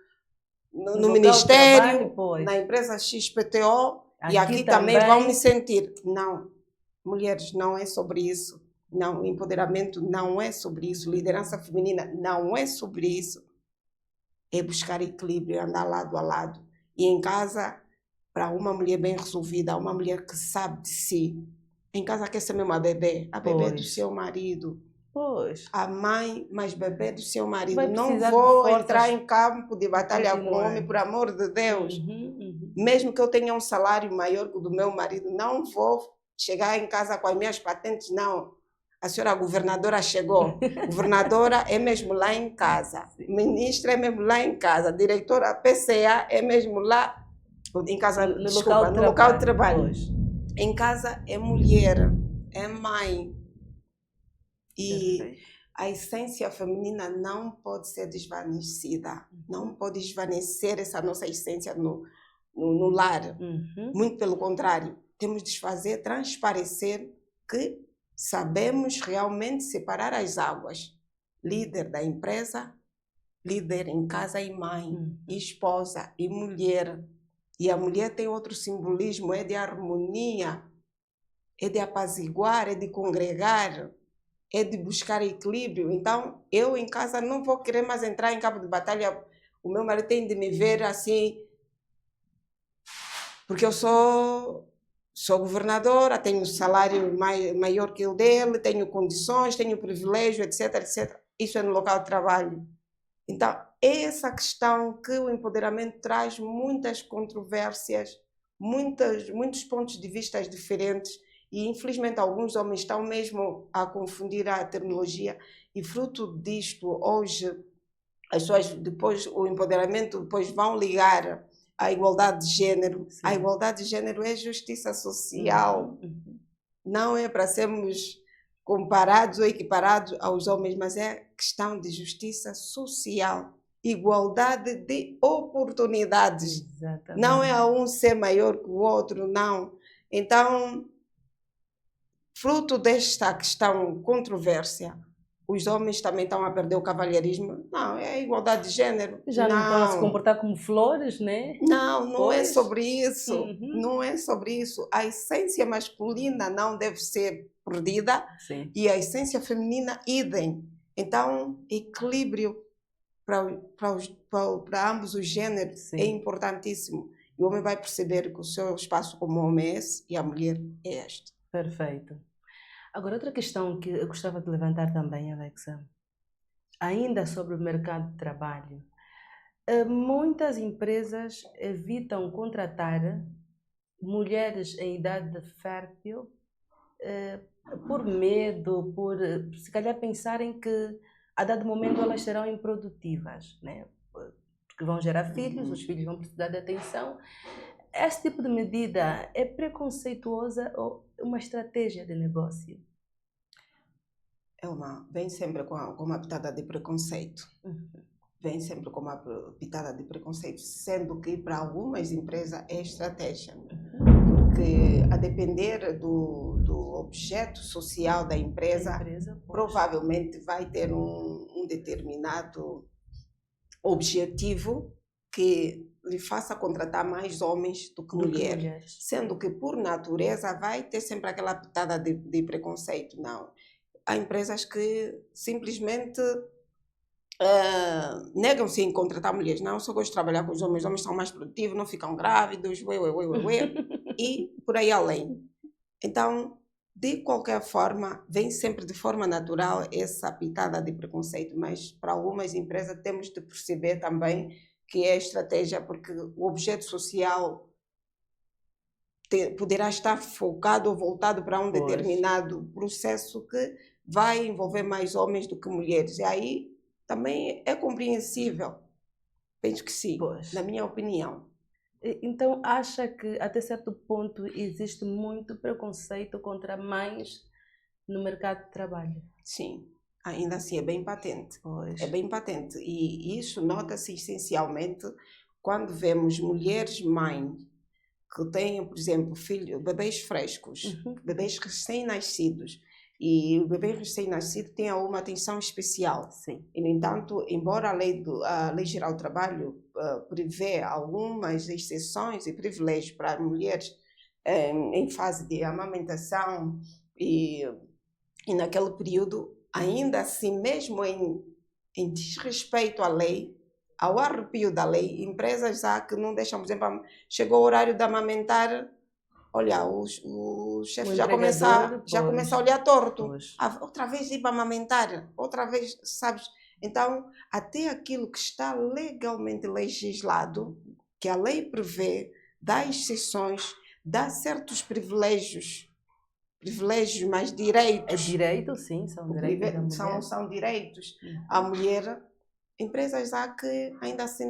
Ministério, trabalho, na empresa XPTO, e aqui também vão me sentir. Não, mulheres, não é sobre isso. Não, empoderamento não é sobre isso. Liderança feminina não é sobre isso. É buscar equilíbrio, andar lado a lado. E em casa, para uma mulher bem resolvida, uma mulher que sabe de si, em casa quer ser mesmo a bebê do seu marido. Pois. A mãe, mas bebê do seu marido. Não vou entrar em campo de batalha com o homem, por amor de Deus. Mesmo que eu tenha um salário maior que o do meu marido, não vou chegar em casa com as minhas patentes, não. A senhora governadora chegou. Governadora é mesmo lá em casa. Ministra é mesmo lá em casa. Diretora PCA é mesmo lá em casa, no local de trabalho. Pois. Em casa é mulher, é mãe. E a essência feminina não pode ser desvanecida. Não pode desvanecer essa nossa essência no lar. Muito pelo contrário. Temos de fazer transparecer que sabemos realmente separar as águas. Líder da empresa, líder em casa e mãe, e esposa e mulher. E a mulher tem outro simbolismo, é de harmonia, é de apaziguar, é de congregar, é de buscar equilíbrio. Então, eu em casa não vou querer mais entrar em campo de batalha. O meu marido tem de me ver assim, porque eu sou governadora, tenho salário maior que o dele, tenho condições, tenho privilégio, etc, etc. Isso é no local de trabalho. Então, essa questão que o empoderamento traz muitas controvérsias, muitos pontos de vista diferentes, e infelizmente alguns homens estão mesmo a confundir a terminologia, e fruto disto, hoje, as pessoas, depois, o empoderamento, depois vão ligar a igualdade de género. Sim. A igualdade de género é justiça social. Não é para sermos comparados ou equiparados aos homens, mas é questão de justiça social. Igualdade de oportunidades. Exatamente. Não é a um ser maior que o outro, não. Então, fruto desta questão controvérsia, os homens também estão a perder o cavalheirismo. Não, é a igualdade de género. Já não estão a se comportar como flores, né? Não é sobre isso. Não é sobre isso. A essência masculina não deve ser perdida. Sim. E a essência feminina, idem. Então, equilíbrio para ambos os gêneros. Sim. É importantíssimo. E o homem vai perceber que o seu espaço como homem é esse e a mulher é este. Perfeito. Agora, outra questão que eu gostava de levantar também, Alexa, ainda sobre o mercado de trabalho. Muitas empresas evitam contratar mulheres em idade fértil por medo, por se calhar pensarem que a dado momento elas serão improdutivas, né? Porque vão gerar filhos, os filhos vão precisar de atenção. Esse tipo de medida é preconceituosa ou uma estratégia de negócio? Vem sempre com uma pitada de preconceito. Vem sempre com uma pitada de preconceito, sendo que para algumas empresas é estratégia. Porque a depender do objeto social da empresa provavelmente vai ter um determinado objetivo que lhe faça contratar mais homens do que mulheres. Sendo que, por natureza, vai ter sempre aquela pitada de preconceito. Não. Há empresas que simplesmente negam-se em contratar mulheres. Não, só gosto de trabalhar com os homens são mais produtivos, não ficam grávidos, e por aí além. Então, de qualquer forma, vem sempre de forma natural essa pitada de preconceito, mas para algumas empresas temos de perceber também que é estratégia, porque o objeto social poderá estar focado ou voltado para um determinado processo que vai envolver mais homens do que mulheres. E aí também é compreensível. Penso que sim, Pois. na minha opinião. Então, acha que até certo ponto existe muito preconceito contra mães no mercado de trabalho? Sim, ainda assim é bem patente. Pois. É bem patente. E isso nota-se essencialmente quando vemos mulheres mães que têm, por exemplo, bebês frescos, bebês recém-nascidos. E o bebê recém-nascido tem uma atenção especial. Sim. E, no entanto, embora a Lei Geral do Trabalho prevê algumas exceções e privilégios para as mulheres em fase de amamentação e naquele período, ainda assim, mesmo em desrespeito à lei, ao arrepio da lei, empresas há que não deixam, por exemplo, chegou o horário de amamentar, olha, o chefe já começa a olhar torto. Outra vez ir para amamentar, outra vez, sabes? Então, até aquilo que está legalmente legislado, que a lei prevê, dá exceções, dá certos privilégios, mas direitos. Direitos, sim, são direitos da mulher. São direitos. A mulher, empresas há que ainda assim,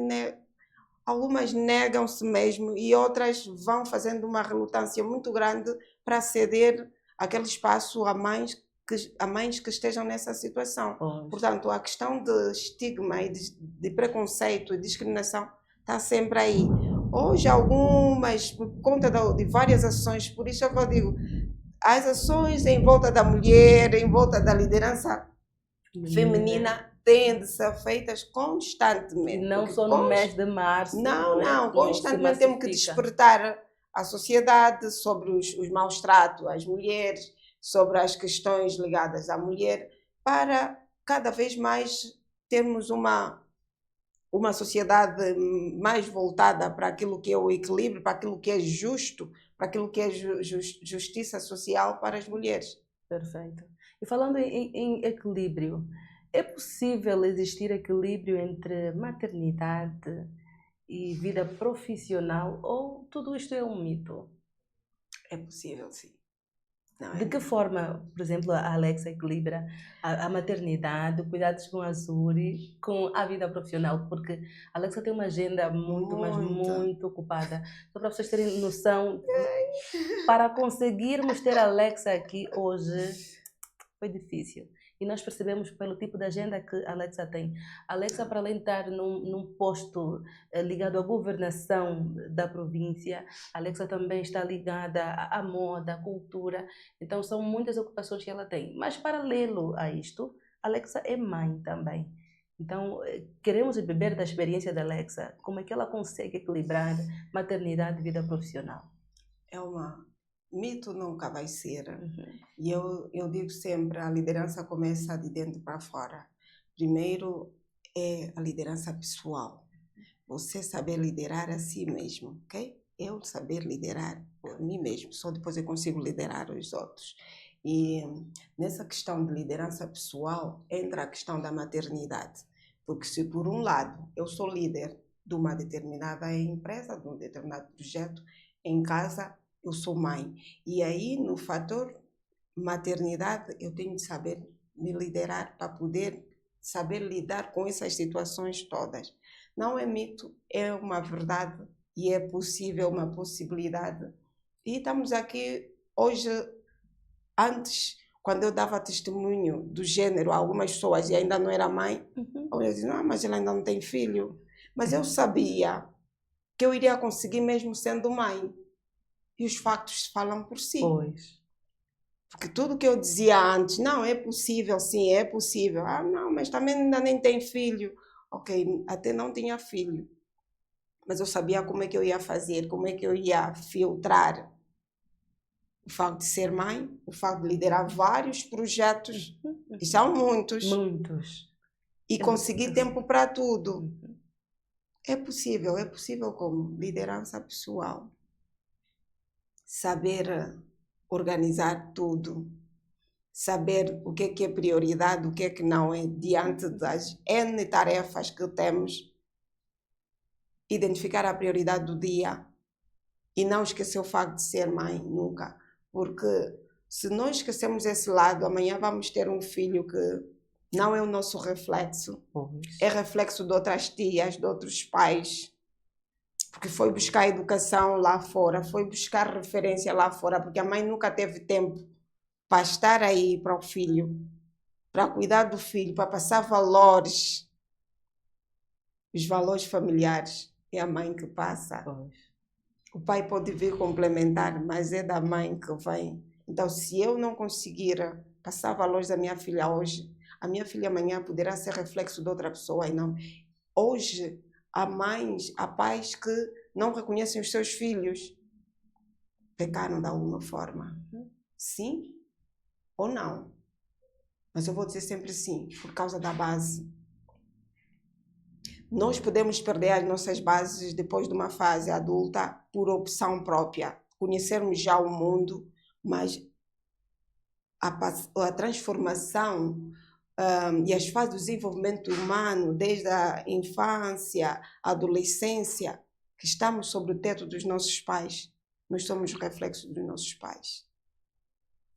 algumas negam-se mesmo e outras vão fazendo uma relutância muito grande para ceder aquele espaço a mães que estejam nessa situação. Portanto, a questão de estigma e de preconceito e discriminação está sempre aí. Hoje, algumas, por conta de várias ações, por isso eu digo, as ações em volta da mulher, em volta da liderança feminina, têm de ser feitas constantemente. E não só no mês de março. Não, constantemente temos que despertar a sociedade sobre os maus tratos às mulheres, sobre as questões ligadas à mulher, para cada vez mais termos uma sociedade mais voltada para aquilo que é o equilíbrio, para aquilo que é justo, para aquilo que é justiça social para as mulheres. Perfeito. E falando em equilíbrio, é possível existir equilíbrio entre maternidade e vida profissional ou tudo isto é um mito? É possível, sim. De que forma, por exemplo, a Alexa equilibra a maternidade, cuidados com a Zuri, com a vida profissional? Porque a Alexa tem uma agenda mas muito ocupada. Só para vocês terem noção, para conseguirmos ter a Alexa aqui hoje, foi difícil. E nós percebemos pelo tipo de agenda que a Alexa tem. A Alexa, para além de estar num posto ligado à governação da província, a Alexa também está ligada à moda, à cultura. Então, são muitas ocupações que ela tem. Mas, paralelo a isto, a Alexa é mãe também. Então, queremos beber da experiência da Alexa. Como é que ela consegue equilibrar maternidade e vida profissional? Mito nunca vai ser. E eu digo sempre, a liderança começa de dentro para fora. Primeiro é a liderança pessoal. Você saber liderar a si mesmo, ok? Eu saber liderar por mim mesmo. Só depois eu consigo liderar os outros. E nessa questão de liderança pessoal entra a questão da maternidade. Porque se por um lado eu sou líder de uma determinada empresa, de um determinado projeto, em casa eu sou mãe. E aí, no fator maternidade, eu tenho de saber me liderar para poder saber lidar com essas situações todas. Não é mito, é uma verdade e é possível, uma possibilidade. E estamos aqui hoje, antes, quando eu dava testemunho do gênero a algumas pessoas e ainda não era mãe, eu dizia, mas ela ainda não tem filho. Mas eu sabia que eu iria conseguir mesmo sendo mãe. E os factos falam por si. Porque tudo que eu dizia antes, não, é possível, sim, é possível. Não, mas também ainda nem tem filho. Ok, até não tinha filho. Mas eu sabia como é que eu ia fazer, como é que eu ia filtrar o facto de ser mãe, o facto de liderar vários projetos, e são muitos. E conseguir tempo para tudo. É possível como liderança pessoal. Saber organizar tudo, saber o que é prioridade, o que é que não é, diante das N tarefas que temos, identificar a prioridade do dia e não esquecer o facto de ser mãe, nunca. Porque se não esquecemos esse lado, amanhã vamos ter um filho que não é o nosso reflexo. Pois. É reflexo de outras tias, de outros pais, porque foi buscar educação lá fora, foi buscar referência lá fora, porque a mãe nunca teve tempo para estar aí para o filho, para cuidar do filho, para passar valores, os valores familiares. É a mãe que passa. Pois. O pai pode vir complementar, mas é da mãe que vem. Então, se eu não conseguir passar valores à minha filha hoje, a minha filha amanhã poderá ser reflexo de outra pessoa e não. Hoje, há mães, há pais que não reconhecem os seus filhos. Pecaram de alguma forma. Sim ou não? Mas eu vou dizer sempre sim, por causa da base. Nós podemos perder as nossas bases depois de uma fase adulta por opção própria. Conhecermos já o mundo, mas a transformação e as fases do desenvolvimento humano, desde a infância, a adolescência, que estamos sob o teto dos nossos pais, nós somos o reflexo dos nossos pais.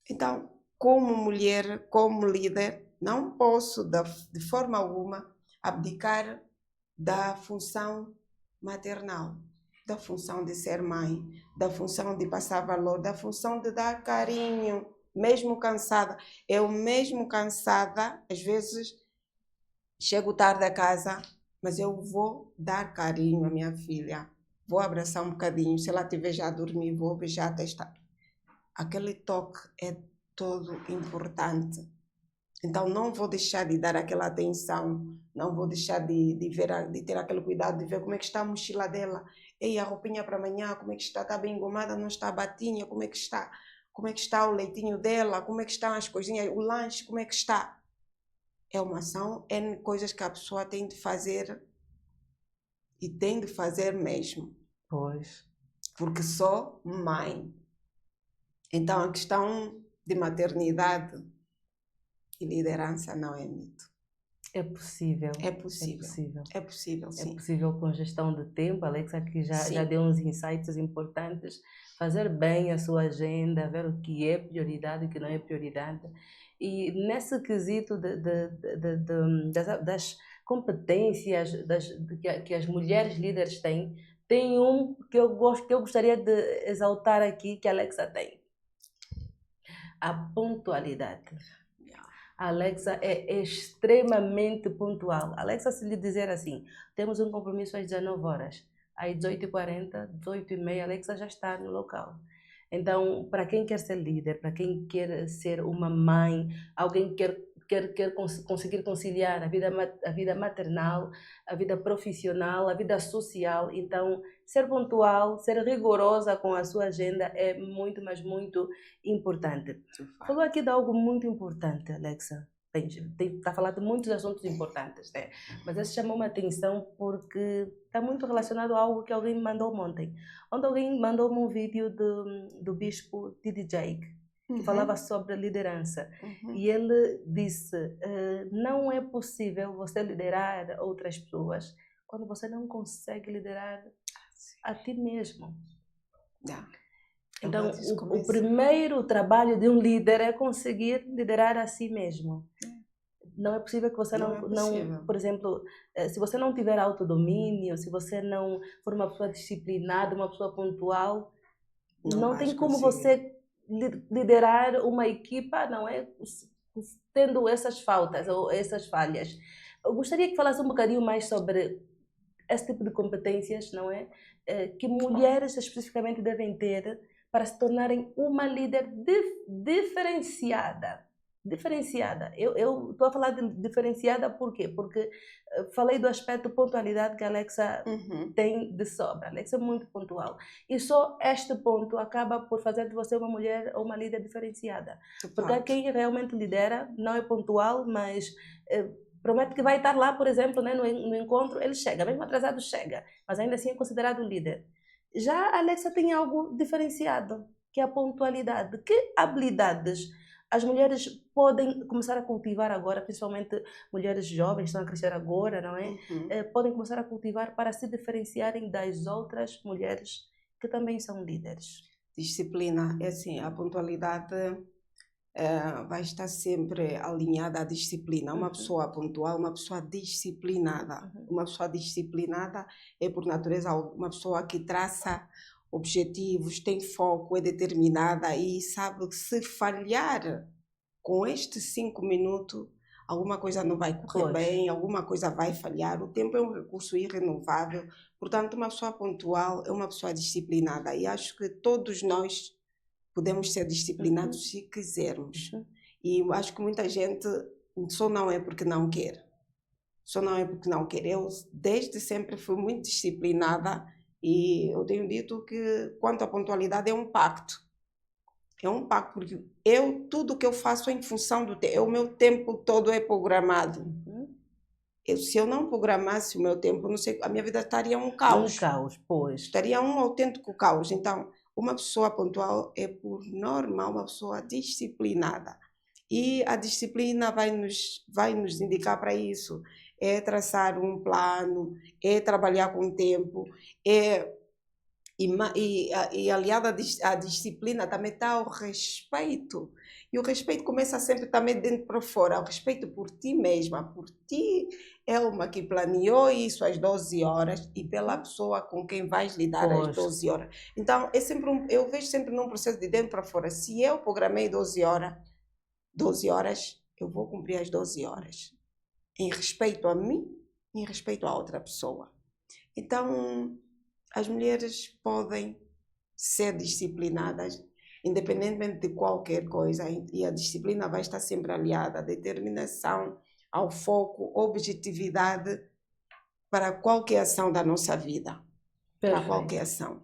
Então, como mulher, como líder, não posso, de forma alguma, abdicar da função maternal, da função de ser mãe, da função de passar valor, da função de dar carinho, mesmo cansada. Eu mesmo cansada, às vezes, chego tarde a casa, mas eu vou dar carinho à minha filha, vou abraçar um bocadinho, se ela estiver já a dormir, vou beijar a testa. Aquele toque é todo importante. Então, não vou deixar de dar aquela atenção, não vou deixar de ter aquele cuidado de ver como é que está a mochila dela. Ei, a roupinha para amanhã, como é que está? Está bem engomada, não está batinha? Como é que está? Como é que está o leitinho dela? Como é que estão as coisinhas? O lanche, como é que está? É uma ação, é coisas que a pessoa tem de fazer e tem de fazer mesmo. Pois. Porque sou mãe. Então, a questão de maternidade e liderança não é mito. É possível. É possível. É possível. É possível, sim. É possível com gestão de tempo. Alexa aqui já Sim. deu uns insights importantes. Fazer bem a sua agenda, ver o que é prioridade e o que não é prioridade. E nesse quesito das competências que as mulheres líderes têm, tem um que eu gostaria de exaltar aqui, que a Alexa tem. A pontualidade. A Alexa é extremamente pontual. Alexa, se lhe dizer assim, temos um compromisso às 19 horas, às 18h40, 18h30, Alexa já está no local. Então, para quem quer ser líder, para quem quer ser uma mãe, alguém que quer conseguir conciliar a vida maternal, a vida profissional, a vida social, então, ser pontual, ser rigorosa com a sua agenda é muito, mas muito importante. Falou aqui de algo muito importante, Alexa. Está a falar de muitos assuntos importantes, né? Mas esse chamou-me a atenção porque está muito relacionado a algo que alguém me mandou ontem. Ontem alguém mandou-me um vídeo do bispo T.D. Jakes, que falava sobre liderança. E ele disse, não é possível você liderar outras pessoas quando você não consegue liderar a ti mesmo. Então, o primeiro trabalho de um líder é conseguir liderar a si mesmo. Não é possível que você não, por exemplo, se você não tiver autodomínio, se você não for uma pessoa disciplinada, uma pessoa pontual, não tem como você liderar uma equipa, não é? Tendo essas faltas ou essas falhas. Eu gostaria que falasse um bocadinho mais sobre esse tipo de competências, não é? Que mulheres especificamente devem ter para se tornarem uma líder diferenciada. Eu estou a falar de diferenciada por quê? Porque falei do aspecto pontualidade que a Alexa tem de sobra. A Alexa é muito pontual. E só este ponto acaba por fazer de você uma mulher ou uma líder diferenciada. Porque quem realmente lidera não é pontual, mas promete que vai estar lá, por exemplo, né, no encontro, ele chega, mesmo atrasado chega, mas ainda assim é considerado líder. Já a Alexa tem algo diferenciado, que é a pontualidade. Que habilidades as mulheres podem começar a cultivar agora, principalmente mulheres jovens, estão a crescer agora, não é? Podem começar a cultivar para se diferenciarem das outras mulheres que também são líderes. Disciplina, é assim, a pontualidade vai estar sempre alinhada à disciplina. Uma pessoa pontual, uma pessoa disciplinada. Uma pessoa disciplinada é, por natureza, uma pessoa que traça objetivos, tem foco, é determinada e sabe que se falhar com estes 5 minutos, alguma coisa não vai correr bem, alguma coisa vai falhar. O tempo é um recurso irrenovável. Portanto, uma pessoa pontual é uma pessoa disciplinada. E acho que todos nós podemos ser disciplinados se quisermos. E acho que muita gente só não é porque não quer. Só não é porque não quer. Eu, desde sempre, fui muito disciplinada e eu tenho dito que, quanto à pontualidade, é um pacto. É um pacto, porque tudo que eu faço é em função do tempo. O meu tempo todo é programado. Se eu não programasse o meu tempo, não sei, a minha vida estaria um caos. Um caos, pois. Estaria um autêntico caos. Então, uma pessoa pontual é, por norma, uma pessoa disciplinada. E a disciplina vai nos indicar para isso. É traçar um plano, é trabalhar com o tempo, e aliado à disciplina também está o respeito. E o respeito começa sempre também dentro para fora. O respeito por ti mesma, por ti, Elma, que planeou isso às 12 horas e pela pessoa com quem vais lidar às 12 horas. Então, eu vejo sempre num processo de dentro para fora. Se eu programei 12 horas, eu vou cumprir as 12 horas. Em respeito a mim, em respeito a outra pessoa. Então, as mulheres podem ser disciplinadas, independentemente de qualquer coisa, e a disciplina vai estar sempre aliada à determinação, ao foco, objetividade para qualquer ação da nossa vida. Perfeito. Para qualquer ação.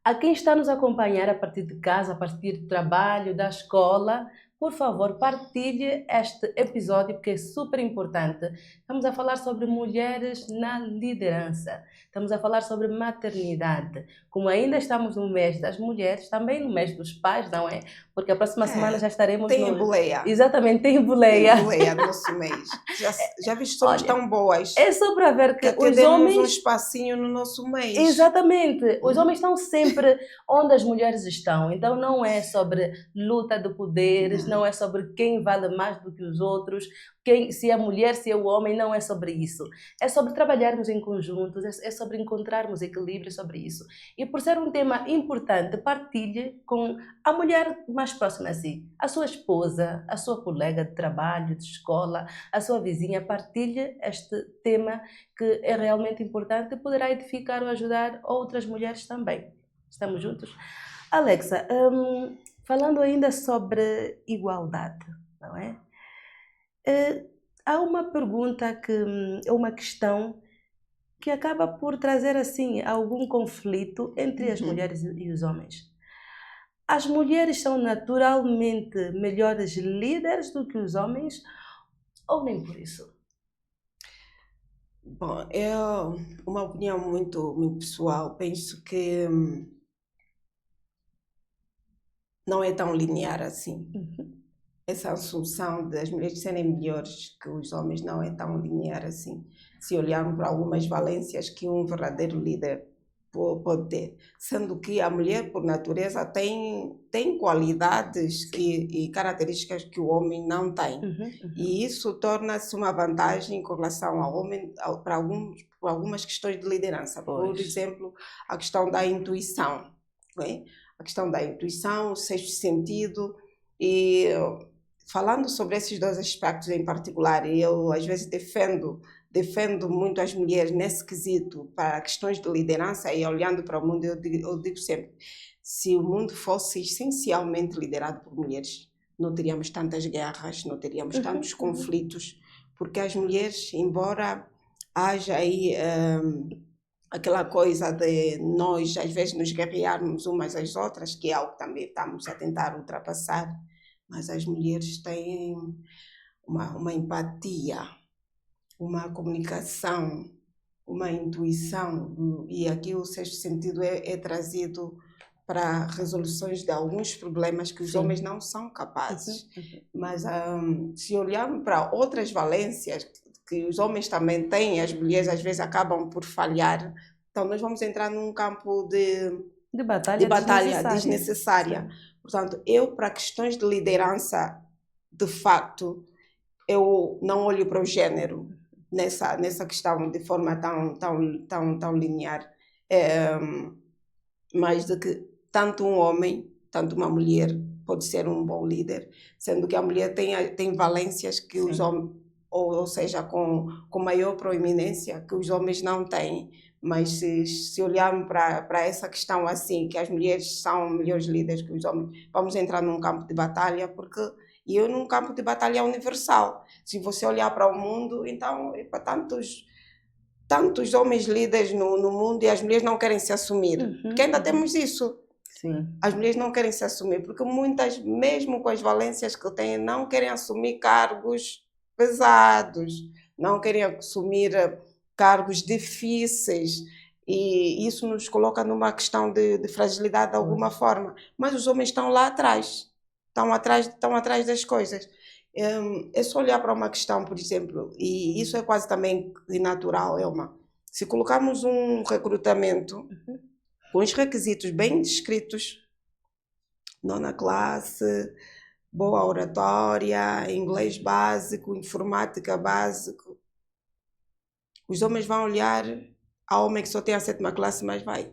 A quem está nos a acompanhar a partir de casa, a partir do trabalho, da escola, por favor, partilhe este episódio porque é super importante. Estamos a falar sobre mulheres na liderança. Estamos a falar sobre maternidade. Como ainda estamos no mês das mulheres, também no mês dos pais, não é? Porque a próxima semana já estaremos tem boleia. Exatamente, tem boleia. Tem boleia no nosso mês. Já viste, somos tão boas. É só para ver que os homens... um espacinho no nosso mês. Exatamente. Os homens estão sempre onde as mulheres estão. Então não é sobre luta de poderes, não é sobre quem vale mais do que os outros, se é mulher, se é o homem, não é sobre isso. É sobre trabalharmos em conjuntos, é sobre encontrarmos equilíbrio sobre isso. E por ser um tema importante, partilhe com a mulher mais próxima a si, a sua esposa, a sua colega de trabalho, de escola, a sua vizinha. Partilhe este tema que é realmente importante e poderá edificar ou ajudar outras mulheres também. Estamos juntos? Alexa, falando ainda sobre igualdade, não é? Há uma pergunta uma questão que acaba por trazer assim algum conflito entre as mulheres e os homens. As mulheres são naturalmente melhores líderes do que os homens ou nem por isso? Bom, uma opinião muito, muito pessoal. Penso que não é tão linear assim. Essa assunção das mulheres serem melhores que os homens não é tão linear assim. Se olharmos para algumas valências que um verdadeiro líder pode ter. Sendo que a mulher, por natureza, tem qualidades e características que o homem não tem. E isso torna-se uma vantagem com relação ao homem para algumas questões de liderança. Por exemplo, a questão da intuição. Né? A questão da intuição, o sexto sentido. E falando sobre esses dois aspectos em particular, eu às vezes defendo muito as mulheres nesse quesito para questões de liderança, e olhando para o mundo eu digo sempre, se o mundo fosse essencialmente liderado por mulheres, não teríamos tantas guerras, não teríamos tantos conflitos, porque as mulheres, embora haja aí aquela coisa de nós às vezes nos guerrearmos umas às outras, que é algo que também estamos a tentar ultrapassar, mas as mulheres têm uma empatia, uma comunicação, uma intuição, e aqui o sexto sentido é trazido para resoluções de alguns problemas que os homens não são capazes. Mas se olharmos para outras valências que os homens também têm, as mulheres às vezes acabam por falhar, então nós vamos entrar num campo de batalha desnecessária. Portanto, eu, para questões de liderança, de facto, eu não olho para o género nessa questão de forma tão linear. Mas de que tanto um homem, tanto uma mulher pode ser um bom líder, sendo que a mulher tem valências que os homens, ou seja, com maior proeminência, que os homens não têm. Mas se olharmos para essa questão assim, que as mulheres são melhores líderes que os homens, vamos entrar num campo de batalha, porque eu num campo de batalha universal. Se você olhar para o mundo, então, para tantos homens líderes no mundo e as mulheres não querem se assumir. Porque ainda temos isso. Sim. As mulheres não querem se assumir, porque muitas, mesmo com as valências que têm, não querem assumir cargos pesados, não querem assumir cargos difíceis. E isso nos coloca numa questão de fragilidade de alguma forma. Mas os homens estão lá atrás. Estão atrás das coisas. É só olhar para uma questão, por exemplo, e isso é quase também natural, Elma. Se colocarmos um recrutamento com os requisitos bem descritos, nona classe, boa oratória, inglês básico, informática básico, os homens vão olhar a homem que só tem a 7ª classe, mas vai.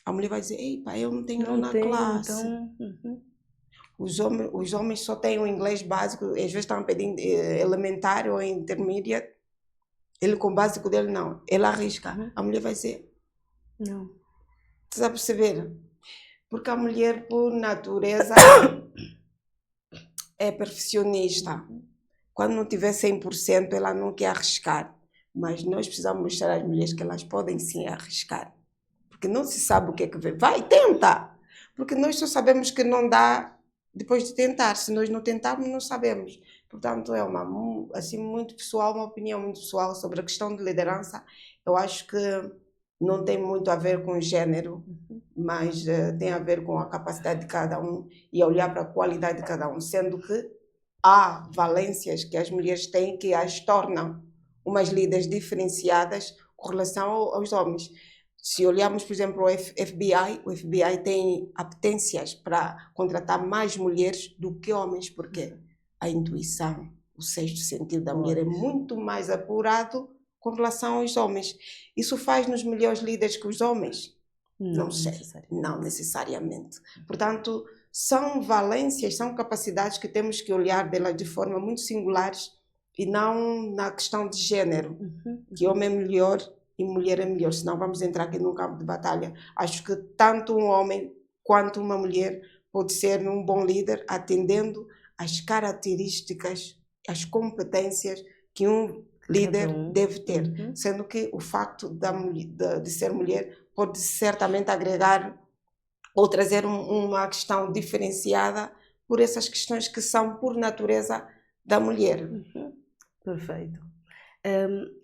A mulher vai dizer, ei, pá, eu não tenho nona classe. Então... Os homens só têm o inglês básico, às vezes estão pedindo elementar ou intermediate. Ele com o básico dele, não. Ele arrisca. A mulher vai dizer, não. Você está a perceber? Porque a mulher, por natureza, é perfeccionista. Quando não tiver 100%, ela não quer arriscar. Mas nós precisamos mostrar às mulheres que elas podem sim arriscar. Porque não se sabe o que é que vem. Vai, tenta! Porque nós só sabemos que não dá depois de tentar. Se nós não tentarmos, não sabemos. Portanto, é assim, muito pessoal, uma opinião muito pessoal sobre a questão de liderança. Eu acho que não tem muito a ver com gênero, mas tem a ver com a capacidade de cada um e a olhar para a qualidade de cada um, sendo que há valências que as mulheres têm que as tornam umas líderes diferenciadas com relação aos homens. Se olharmos, por exemplo, o FBI tem apetências para contratar mais mulheres do que homens, porque a intuição, o sexto sentido da mulher é muito mais apurado com relação aos homens. Isso faz-nos melhores líderes que os homens? Não sei, não necessariamente. Portanto, são valências, são capacidades que temos que olhar delas de forma muito singulares e não na questão de gênero, que homem é melhor e mulher é melhor, senão vamos entrar aqui num campo de batalha. Acho que tanto um homem quanto uma mulher pode ser um bom líder, atendendo às características, às competências que um líder deve ter, sendo que o facto de ser mulher pode certamente agregar ou trazer uma questão diferenciada por essas questões que são por natureza da mulher. Perfeito.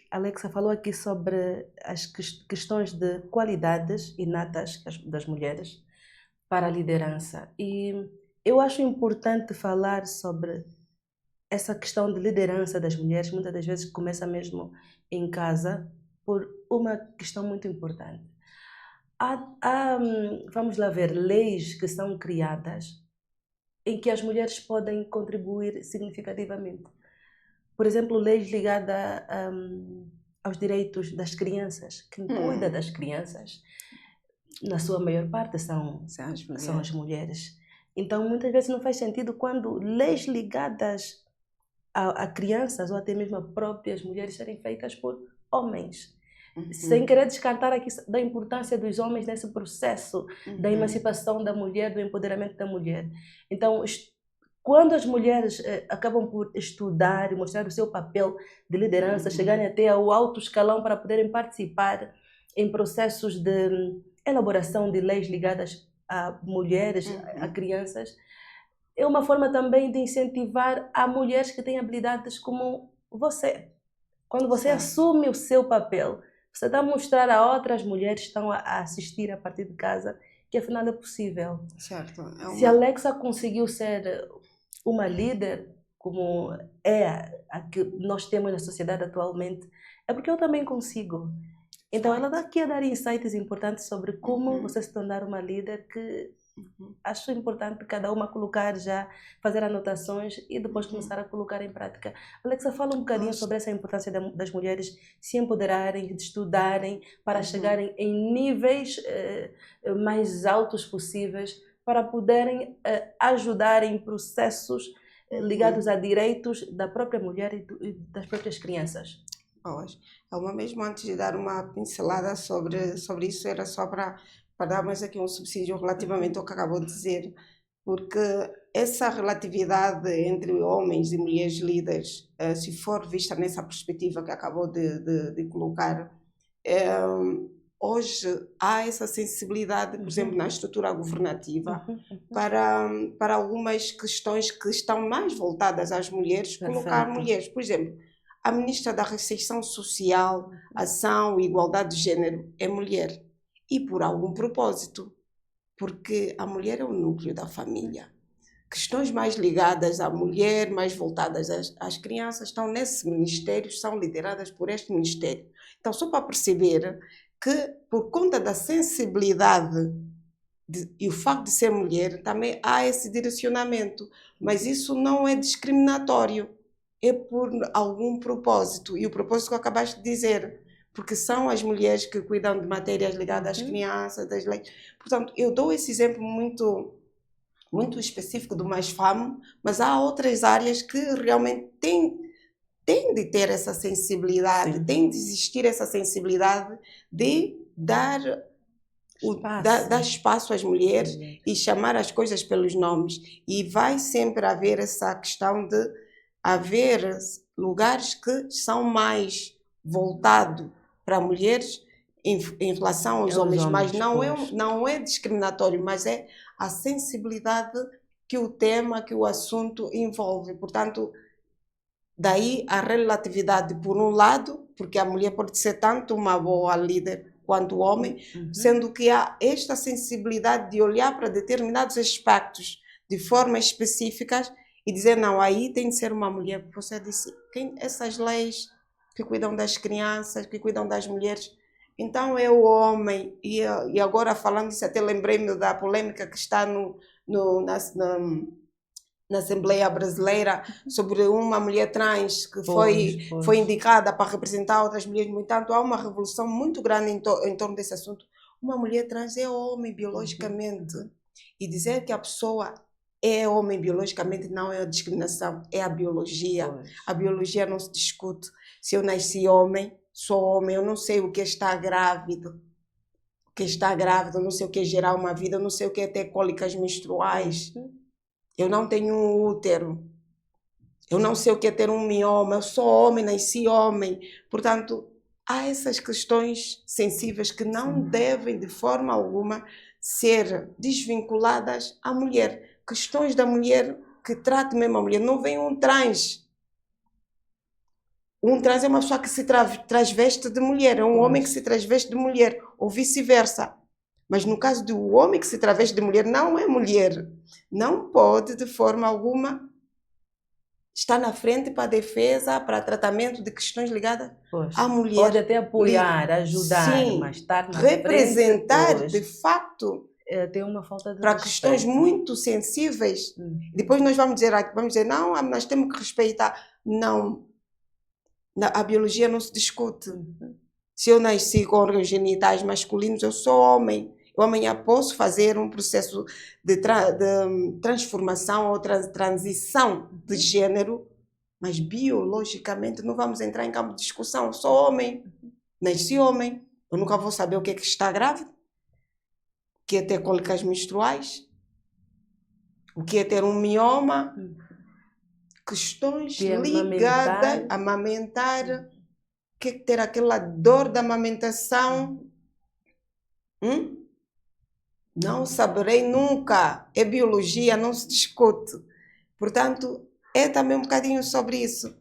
Alexa falou aqui sobre as questões de qualidades inatas das mulheres para a liderança. E eu acho importante falar sobre essa questão de liderança das mulheres, muitas das vezes começa mesmo em casa, por uma questão muito importante. Vamos lá ver, leis que são criadas em que as mulheres podem contribuir significativamente. Por exemplo, leis ligadas aos direitos das crianças. Quem cuida das crianças, na sua maior parte, são as mulheres. Então, muitas vezes não faz sentido quando leis ligadas a crianças ou até mesmo a próprias mulheres serem feitas por homens. Sem querer descartar aqui da importância dos homens nesse processo da emancipação da mulher, do empoderamento da mulher. Então, quando as mulheres acabam por estudar e mostrar o seu papel de liderança, chegarem até ao alto escalão para poderem participar em processos de elaboração de leis ligadas a mulheres, a crianças, é uma forma também de incentivar a mulheres que têm habilidades como você. Quando você assume o seu papel, você está a mostrar a outras mulheres que estão a assistir a partir de casa que afinal é possível. Certo. Se a Alexa conseguiu ser uma líder, como é a que nós temos na sociedade atualmente, é porque eu também consigo. Então ela está aqui a dar insights importantes sobre como você se tornar uma líder que Acho importante cada uma colocar já, fazer anotações e depois começar a colocar em prática. Alexa, fala um bocadinho sobre essa importância das mulheres se empoderarem, de estudarem, para chegarem em níveis mais altos possíveis, para poderem ajudar em processos ligados a direitos da própria mulher e das próprias crianças. Pois, uma mesmo antes de dar uma pincelada sobre isso, era só para dar mais aqui um subsídio relativamente ao que acabou de dizer, porque essa relatividade entre homens e mulheres líderes, se for vista nessa perspectiva que acabou de colocar, hoje há essa sensibilidade, por exemplo, na estrutura governativa, para algumas questões que estão mais voltadas às mulheres, colocar mulheres. Por exemplo, a ministra da Reinserção Social, Ação e Igualdade de Gênero é mulher. E por algum propósito, porque a mulher é o núcleo da família. Questões mais ligadas à mulher, mais voltadas às crianças, estão nesse ministério, são lideradas por este ministério. Então, só para perceber que, por conta da sensibilidade e o facto de ser mulher, também há esse direcionamento. Mas isso não é discriminatório, é por algum propósito. E o propósito que acabaste de dizer, porque são as mulheres que cuidam de matérias ligadas às crianças, das leis. Portanto, eu dou esse exemplo muito, muito específico do Mais Famo, mas há outras áreas que realmente têm de ter essa sensibilidade, tem de existir essa sensibilidade de dar espaço às mulheres e chamar as coisas pelos nomes. E vai sempre haver essa questão de haver lugares que são mais voltados para mulheres em relação aos homens, mas não é discriminatório, mas é a sensibilidade que o tema, que o assunto envolve. Portanto, daí a relatividade por um lado, porque a mulher pode ser tanto uma boa líder quanto o homem, sendo que há esta sensibilidade de olhar para determinados aspectos de forma específicas e dizer, não, aí tem de ser uma mulher. Você disse, essas leis que cuidam das crianças, que cuidam das mulheres, então é o homem. E agora falando isso, até lembrei-me da polêmica que está na Assembleia Brasileira sobre uma mulher trans que foi indicada para representar outras mulheres. No entanto, há uma revolução muito grande em torno desse assunto. Uma mulher trans é homem biologicamente. E dizer que a pessoa é homem biologicamente não é a discriminação, é a biologia. A biologia não se discute. Se eu nasci homem, sou homem, eu não sei o que é estar grávido. O que é estar grávida, eu não sei o que é gerar uma vida, eu não sei o que é ter cólicas menstruais. Eu não tenho um útero. Eu não sei o que é ter um mioma. Eu sou homem, nasci homem. Portanto, há essas questões sensíveis que não devem, de forma alguma, ser desvinculadas à mulher. Questões da mulher que trate mesmo a mulher. Não vem um trans. Um trans é uma pessoa que se transveste de mulher. É um homem que se transveste de mulher. Ou vice-versa. Mas no caso do homem que se traveste de mulher, não é mulher. Não pode, de forma alguma, estar na frente para a defesa, para tratamento de questões ligadas à mulher. Pode até apoiar, ajudar, mas estar na representar, frente, de facto, tem uma falta de para respeito. questões muito sensíveis. Depois nós vamos dizer, não, nós temos que respeitar. Não. A biologia não se discute. Se eu nasci com órgãos genitais masculinos, eu sou homem. Eu amanhã posso fazer um processo de transformação ou transição de gênero, mas biologicamente não vamos entrar em campo de discussão. Eu sou homem, nasci homem, eu nunca vou saber o que é que está grávida, o que é ter cólicas menstruais, o que é ter um mioma, questões ligadas a amamentar, o que é ter aquela dor da amamentação. Não saberei nunca. É biologia, não se discute. Portanto, é também um bocadinho sobre isso.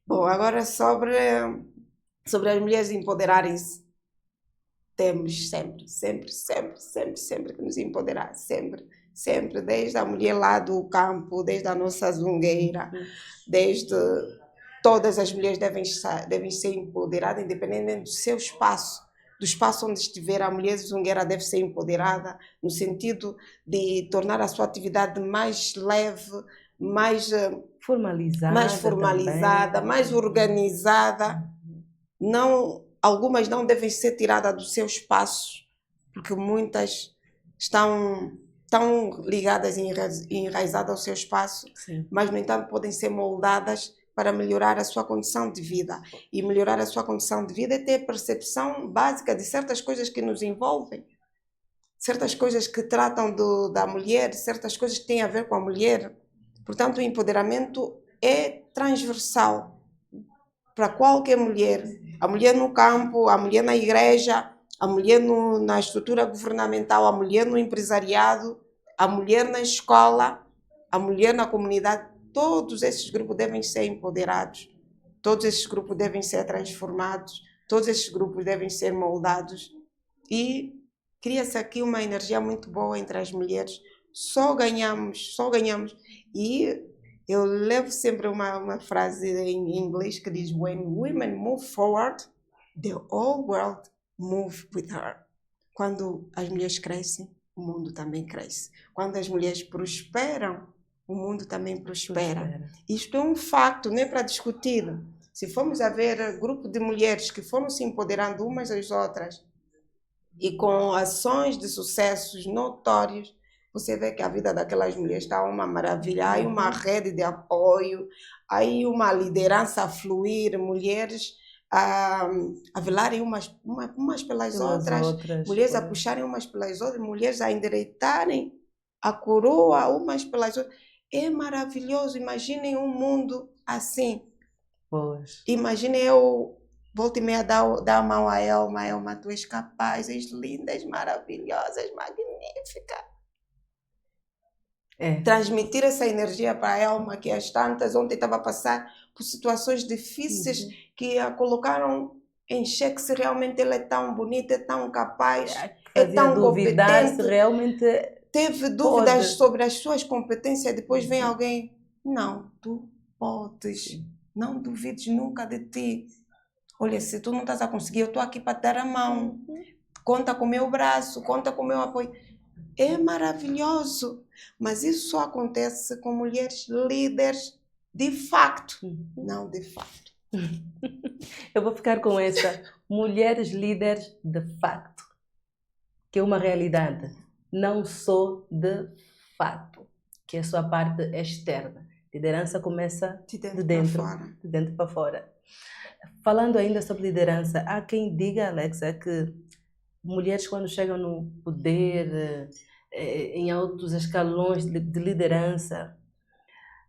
Bom, agora sobre as mulheres empoderarem-se. Temos sempre que nos empoderar. Sempre. Desde a mulher lá do campo, desde a nossa zungueira, desde... Todas as mulheres devem ser empoderadas, independente do seu espaço, do espaço onde estiver, a mulher zungueira deve ser empoderada, no sentido de tornar a sua atividade mais leve, mais formalizada, também. mais organizada. Não, algumas não devem ser tiradas do seu espaço, porque muitas estão ligadas e enraizadas ao seu espaço, Sim. mas, no entanto, podem ser moldadas para melhorar a sua condição de vida. E melhorar a sua condição de vida é ter percepção básica de certas coisas que nos envolvem, certas coisas que tratam da mulher, certas coisas que têm a ver com a mulher. Portanto, o empoderamento é transversal para qualquer mulher. A mulher no campo, a mulher na igreja, a mulher na estrutura governamental, a mulher no empresariado, a mulher na escola, a mulher na comunidade. Todos esses grupos devem ser empoderados, todos esses grupos devem ser transformados, todos esses grupos devem ser moldados. E cria-se aqui uma energia muito boa entre as mulheres. Só ganhamos, só ganhamos. E eu levo sempre uma frase em inglês que diz: When women move forward, the whole world move with her. Quando as mulheres crescem, o mundo também cresce. Quando as mulheres prosperam, o mundo também prospera. Isto é um facto, não é para discutir. Se formos a ver grupo de mulheres que foram se empoderando umas das outras e com ações de sucessos notórios, você vê que a vida daquelas mulheres está uma maravilha. Há aí uma rede de apoio, há aí uma liderança a fluir, mulheres a velarem umas pelas outras, mulheres a puxarem umas pelas outras, mulheres a endireitarem a coroa umas pelas outras. É maravilhoso. Imaginem um mundo assim. Pois. Imaginem eu, volta e meia, dar a mão a Elma. Elma, tu és capaz, és linda, és maravilhosa, és magnífica. Transmitir essa energia para a Elma, que às tantas ontem estava a passar por situações difíceis que a colocaram em xeque se realmente ela é tão bonita, é tão capaz, é tão competente. Se realmente teve dúvidas sobre as suas competências, depois vem alguém: não, tu podes, não duvides nunca de ti. Olha, se tu não estás a conseguir, eu estou aqui para te dar a mão. Conta com o meu braço, conta com o meu apoio. É maravilhoso, mas isso só acontece com mulheres líderes de facto, não de facto. Eu vou ficar com essa, mulheres líderes de facto, que é uma realidade, não só de facto, que é a sua parte externa. Liderança começa de dentro para fora. Falando ainda sobre liderança, há quem diga, Alexa, que mulheres quando chegam no poder, em altos escalões de liderança,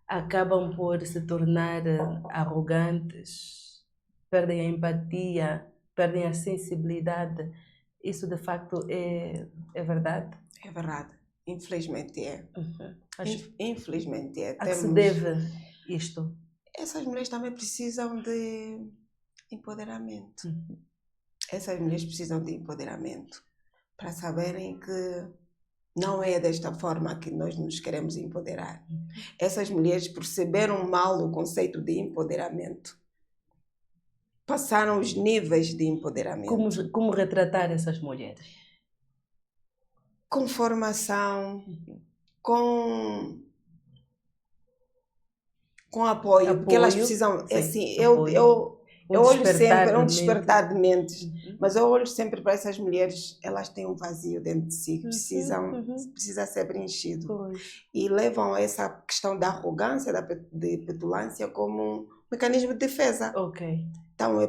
acabam por se tornar arrogantes, perdem a empatia, perdem a sensibilidade. Isso de facto é verdade? É verdade. Infelizmente é. Infelizmente é. A que se deve isto? Essas mulheres também precisam de empoderamento. Essas mulheres precisam de empoderamento para saberem que não é desta forma que nós nos queremos empoderar. Essas mulheres perceberam mal o conceito de empoderamento. Passaram os níveis de empoderamento. Como retratar essas mulheres? Com formação, com apoio, porque elas precisam. Sim, assim, eu olho sempre, é um despertar de mentes, mas eu olho sempre para essas mulheres, elas têm um vazio dentro de si, que precisa ser preenchido. E levam essa questão da arrogância, de petulância, como um mecanismo de defesa. Então,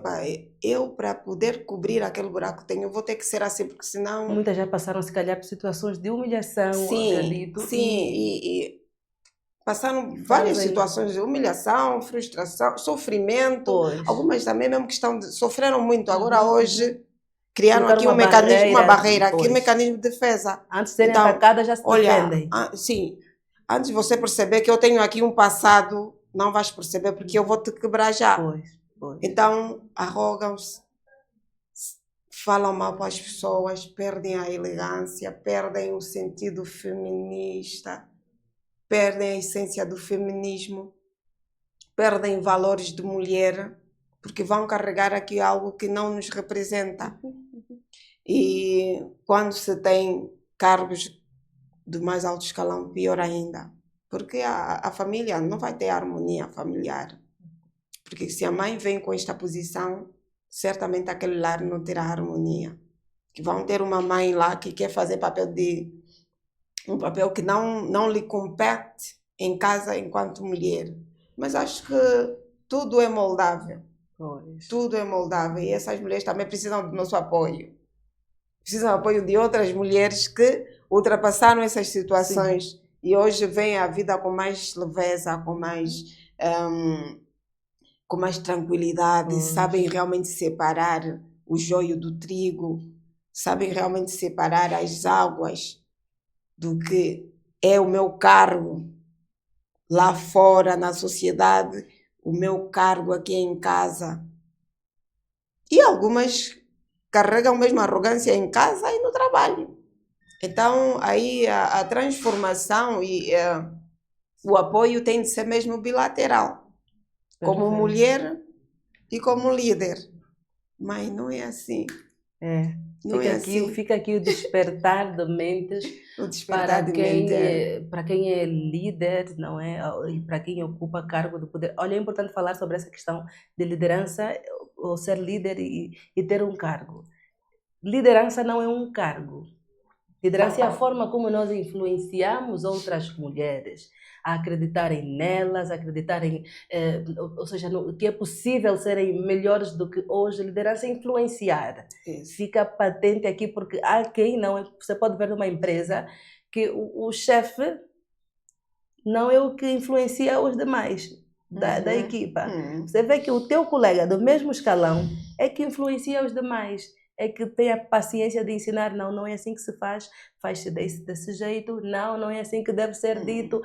eu para poder cobrir aquele buraco eu vou ter que ser assim, porque senão... Muitas já passaram, se calhar, por situações de humilhação, acredito. E passaram várias situações de humilhação, frustração, sofrimento. Algumas também mesmo sofreram muito. Agora hoje criaram aqui uma barreira, aqui um mecanismo de defesa. Antes de serem atacadas já se defendem. Sim, antes de você perceber que eu tenho aqui um passado, não vais perceber porque eu vou te quebrar já. Então arrogam-se, falam mal para as pessoas, perdem a elegância, perdem o sentido feminista, perdem a essência do feminismo, perdem valores de mulher, porque vão carregar aqui algo que não nos representa. E quando se tem cargos de mais alto escalão, pior ainda. Porque a família não vai ter harmonia familiar. Porque se a mãe vem com esta posição, certamente aquele lar não terá harmonia. Que vão ter uma mãe lá que quer fazer um papel que não lhe compete em casa enquanto mulher. Mas acho que tudo é moldável. Pois. Tudo é moldável. E essas mulheres também precisam do nosso apoio. Precisam do apoio de outras mulheres que ultrapassaram essas situações. Sim. E hoje veem a vida com mais leveza, com mais tranquilidade, sabem realmente separar o joio do trigo, sabem realmente separar as águas do que é o meu cargo lá fora na sociedade, o meu cargo aqui em casa. E algumas carregam mesmo arrogância em casa e no trabalho. Então, aí a transformação e o apoio tem de ser mesmo bilateral. Como Perfeito. mulher e como líder. Mas não é assim. Não fica, é assim. Fica aqui o despertar de mentes o despertar de mente. Para quem é líder, não é? E para quem ocupa cargo de poder. Olha, é importante falar sobre essa questão de liderança, ou ser líder e ter um cargo. Liderança não é um cargo. Liderança é a forma como nós influenciamos outras mulheres a acreditarem nelas, acreditarem, ou seja, que é possível serem melhores do que hoje. Liderança é influenciar. Isso. Fica patente aqui, porque há quem não... Você pode ver numa empresa que o chefe não é o que influencia os demais da equipa. Você vê que o teu colega do mesmo escalão é que influencia os demais. É que tem a paciência de ensinar, não é assim que se faz-se desse jeito, não é assim que deve ser dito.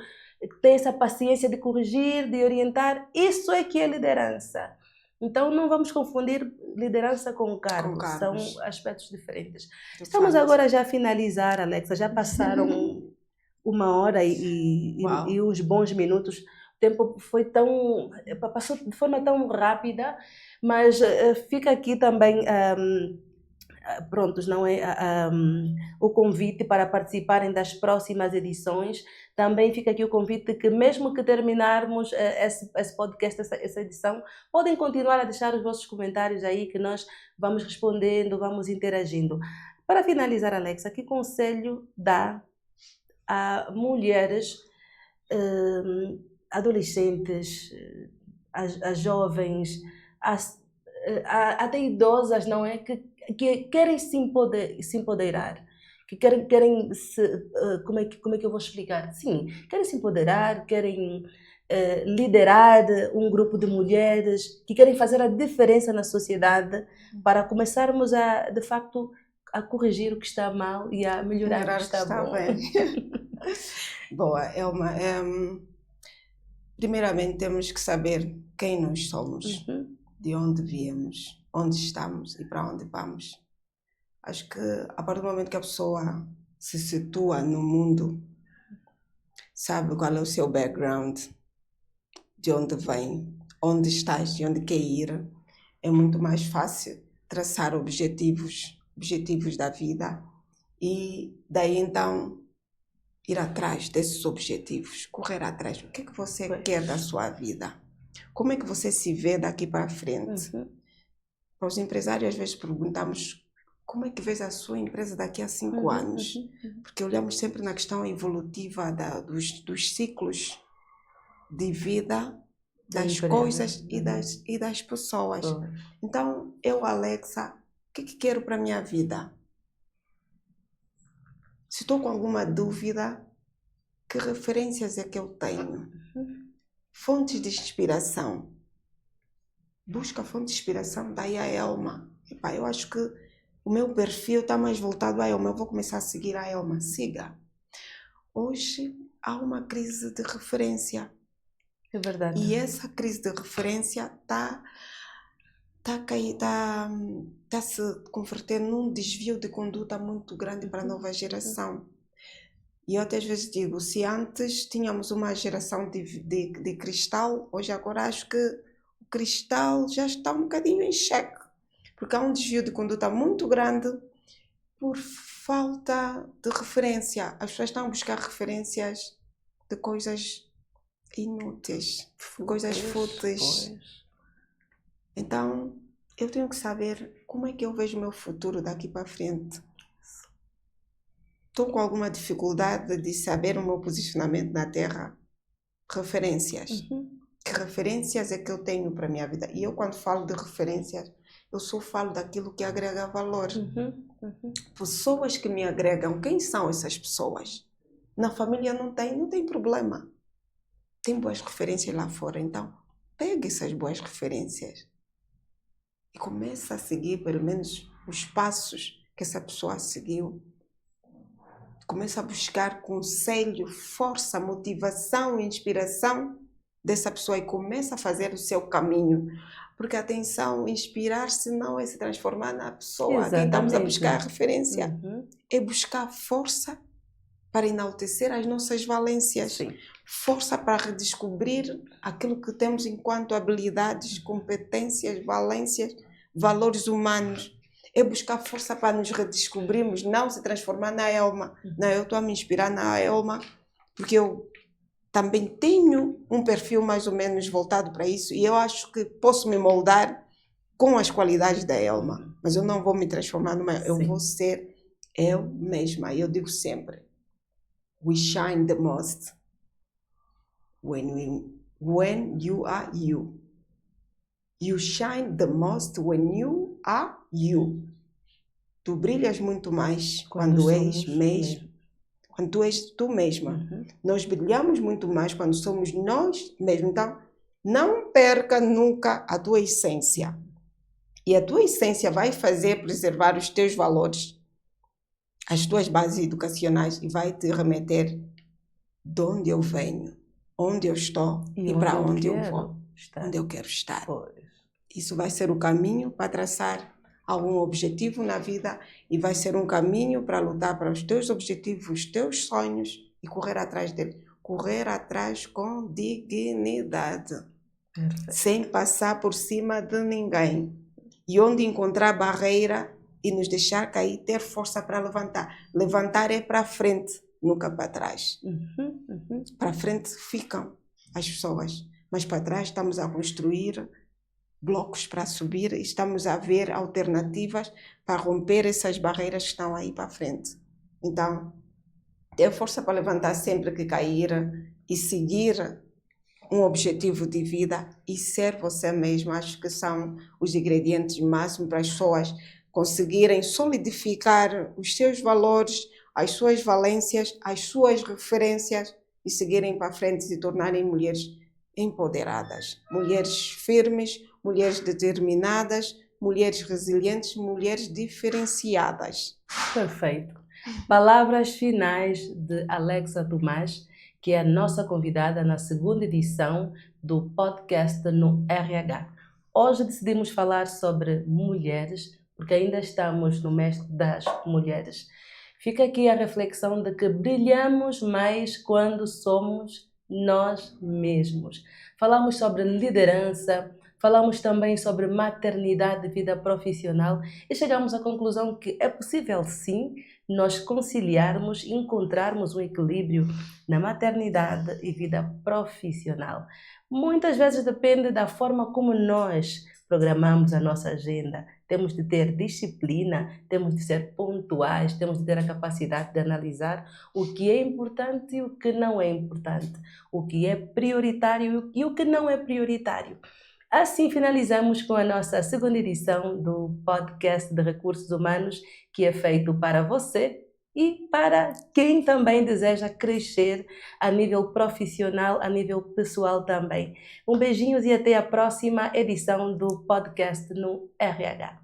Tem essa paciência de corrigir, de orientar. Isso é que é liderança. Então não vamos confundir liderança com cargos. São aspectos diferentes. Estamos agora já a finalizar, Alexa, já passaram 1 hora e uns bons minutos. O tempo passou de forma tão rápida, mas fica aqui também... prontos, não é? O convite para participarem das próximas edições. Também fica aqui o convite que, mesmo que terminarmos esse podcast, essa edição, podem continuar a deixar os vossos comentários aí, que nós vamos respondendo, vamos interagindo. Para finalizar, Alexa, que conselho dá a mulheres, adolescentes, a jovens, até idosas, não é? Que querem se empoderar, que querem se, como é que eu vou explicar? Sim, querem se empoderar, querem liderar um grupo de mulheres, que querem fazer a diferença na sociedade, para começarmos de facto, a corrigir o que está mal e a melhorar o que está bom. Boa, primeiramente temos que saber quem nós somos, de onde viemos, onde estamos e para onde vamos. Acho que a partir do momento que a pessoa se situa no mundo, sabe qual é o seu background, de onde vem, onde estás, de onde quer ir, é muito mais fácil traçar objetivos da vida e daí então ir atrás desses objetivos, correr atrás. O que é que você quer da sua vida? Como é que você se vê daqui para frente? Para os empresários, às vezes perguntamos como é que vês a sua empresa daqui a 5 anos? Porque olhamos sempre na questão evolutiva dos ciclos de vida, das coisas e das pessoas. Então, eu, Alexa, o que quero para a minha vida? Se estou com alguma dúvida, que referências é que eu tenho? Fontes de inspiração. Busca fonte de inspiração, daí a Elma. Epá, eu acho que o meu perfil está mais voltado a Elma. Eu vou começar a seguir a Elma. Siga. Hoje há uma crise de referência. É verdade. E essa crise de referência está se convertendo num desvio de conduta muito grande para a nova geração. E eu até às vezes digo, se antes tínhamos uma geração de cristal, hoje agora acho que o cristal já está um bocadinho em xeque, porque há um desvio de conduta muito grande Por falta de referência. As pessoas estão a buscar referências de coisas inúteis, coisas fúteis. Então, eu tenho que saber como é que eu vejo o meu futuro daqui para frente. Estou com alguma dificuldade de saber o meu posicionamento na Terra. Referências. Que referências é que eu tenho para a minha vida? E eu, quando falo de referências, eu só falo daquilo que agrega valor. Pessoas que me agregam, quem são essas pessoas? Na família não tem problema. Tem boas referências lá fora, então pegue essas boas referências e comece a seguir pelo menos os passos que essa pessoa seguiu. Comece a buscar conselho, força, motivação, inspiração dessa pessoa e comece a fazer o seu caminho. Porque, atenção, inspirar-se não é se transformar na pessoa. Quem estamos a buscar referência é buscar força para enaltecer as nossas valências. Sim. Força para redescobrir aquilo que temos enquanto habilidades, competências, valências, valores humanos. É buscar força para nos redescobrirmos, não se transformar na Elma. Não, eu estou a me inspirar na Elma, porque eu também tenho um perfil mais ou menos voltado para isso e eu acho que posso me moldar com as qualidades da Elma. Mas eu não vou me transformar numa... Eu vou ser eu mesma. Eu digo sempre, we shine the most when you are you. You shine the most when you are you. Tu brilhas muito mais quando és mesmo. Quando tu és tu mesma. Nós brilhamos muito mais quando somos nós mesmos. Então, não perca nunca a tua essência. E a tua essência vai fazer preservar os teus valores, as tuas bases educacionais e vai te remeter de onde eu venho, onde eu estou e para onde eu vou, onde eu quero estar. Isso vai ser o caminho para traçar algum objetivo na vida e vai ser um caminho para lutar para os teus objetivos, os teus sonhos e correr atrás dele. Correr atrás com dignidade, sem passar por cima de ninguém. E onde encontrar barreira e nos deixar cair, ter força para levantar. Levantar é para frente, nunca para trás. Para frente ficam as pessoas, mas para trás estamos a construir blocos para subir, estamos a ver alternativas para romper essas barreiras que estão aí para frente. Então, ter força para levantar sempre que cair e seguir um objetivo de vida e ser você mesmo. Acho que são os ingredientes máximos para as pessoas conseguirem solidificar os seus valores, as suas valências, as suas referências e seguirem para frente e se tornarem mulheres empoderadas, mulheres firmes, mulheres determinadas, mulheres resilientes, mulheres diferenciadas. Perfeito. Palavras finais de Alexa Tomás, que é a nossa convidada na segunda edição do podcast no RH. Hoje decidimos falar sobre mulheres, porque ainda estamos no mês das mulheres. Fica aqui a reflexão de que brilhamos mais quando somos nós mesmos. Falamos sobre liderança, falamos também sobre maternidade e vida profissional e chegamos à conclusão que é possível sim nós conciliarmos e encontrarmos um equilíbrio na maternidade e vida profissional. Muitas vezes depende da forma como nós programamos a nossa agenda. Temos de ter disciplina, temos de ser pontuais, temos de ter a capacidade de analisar o que é importante e o que não é importante, o que é prioritário e o que não é prioritário. Assim finalizamos com a nossa segunda edição do podcast de Recursos Humanos, que é feito para você e para quem também deseja crescer a nível profissional, a nível pessoal também. Um beijinho e até a próxima edição do podcast no RH.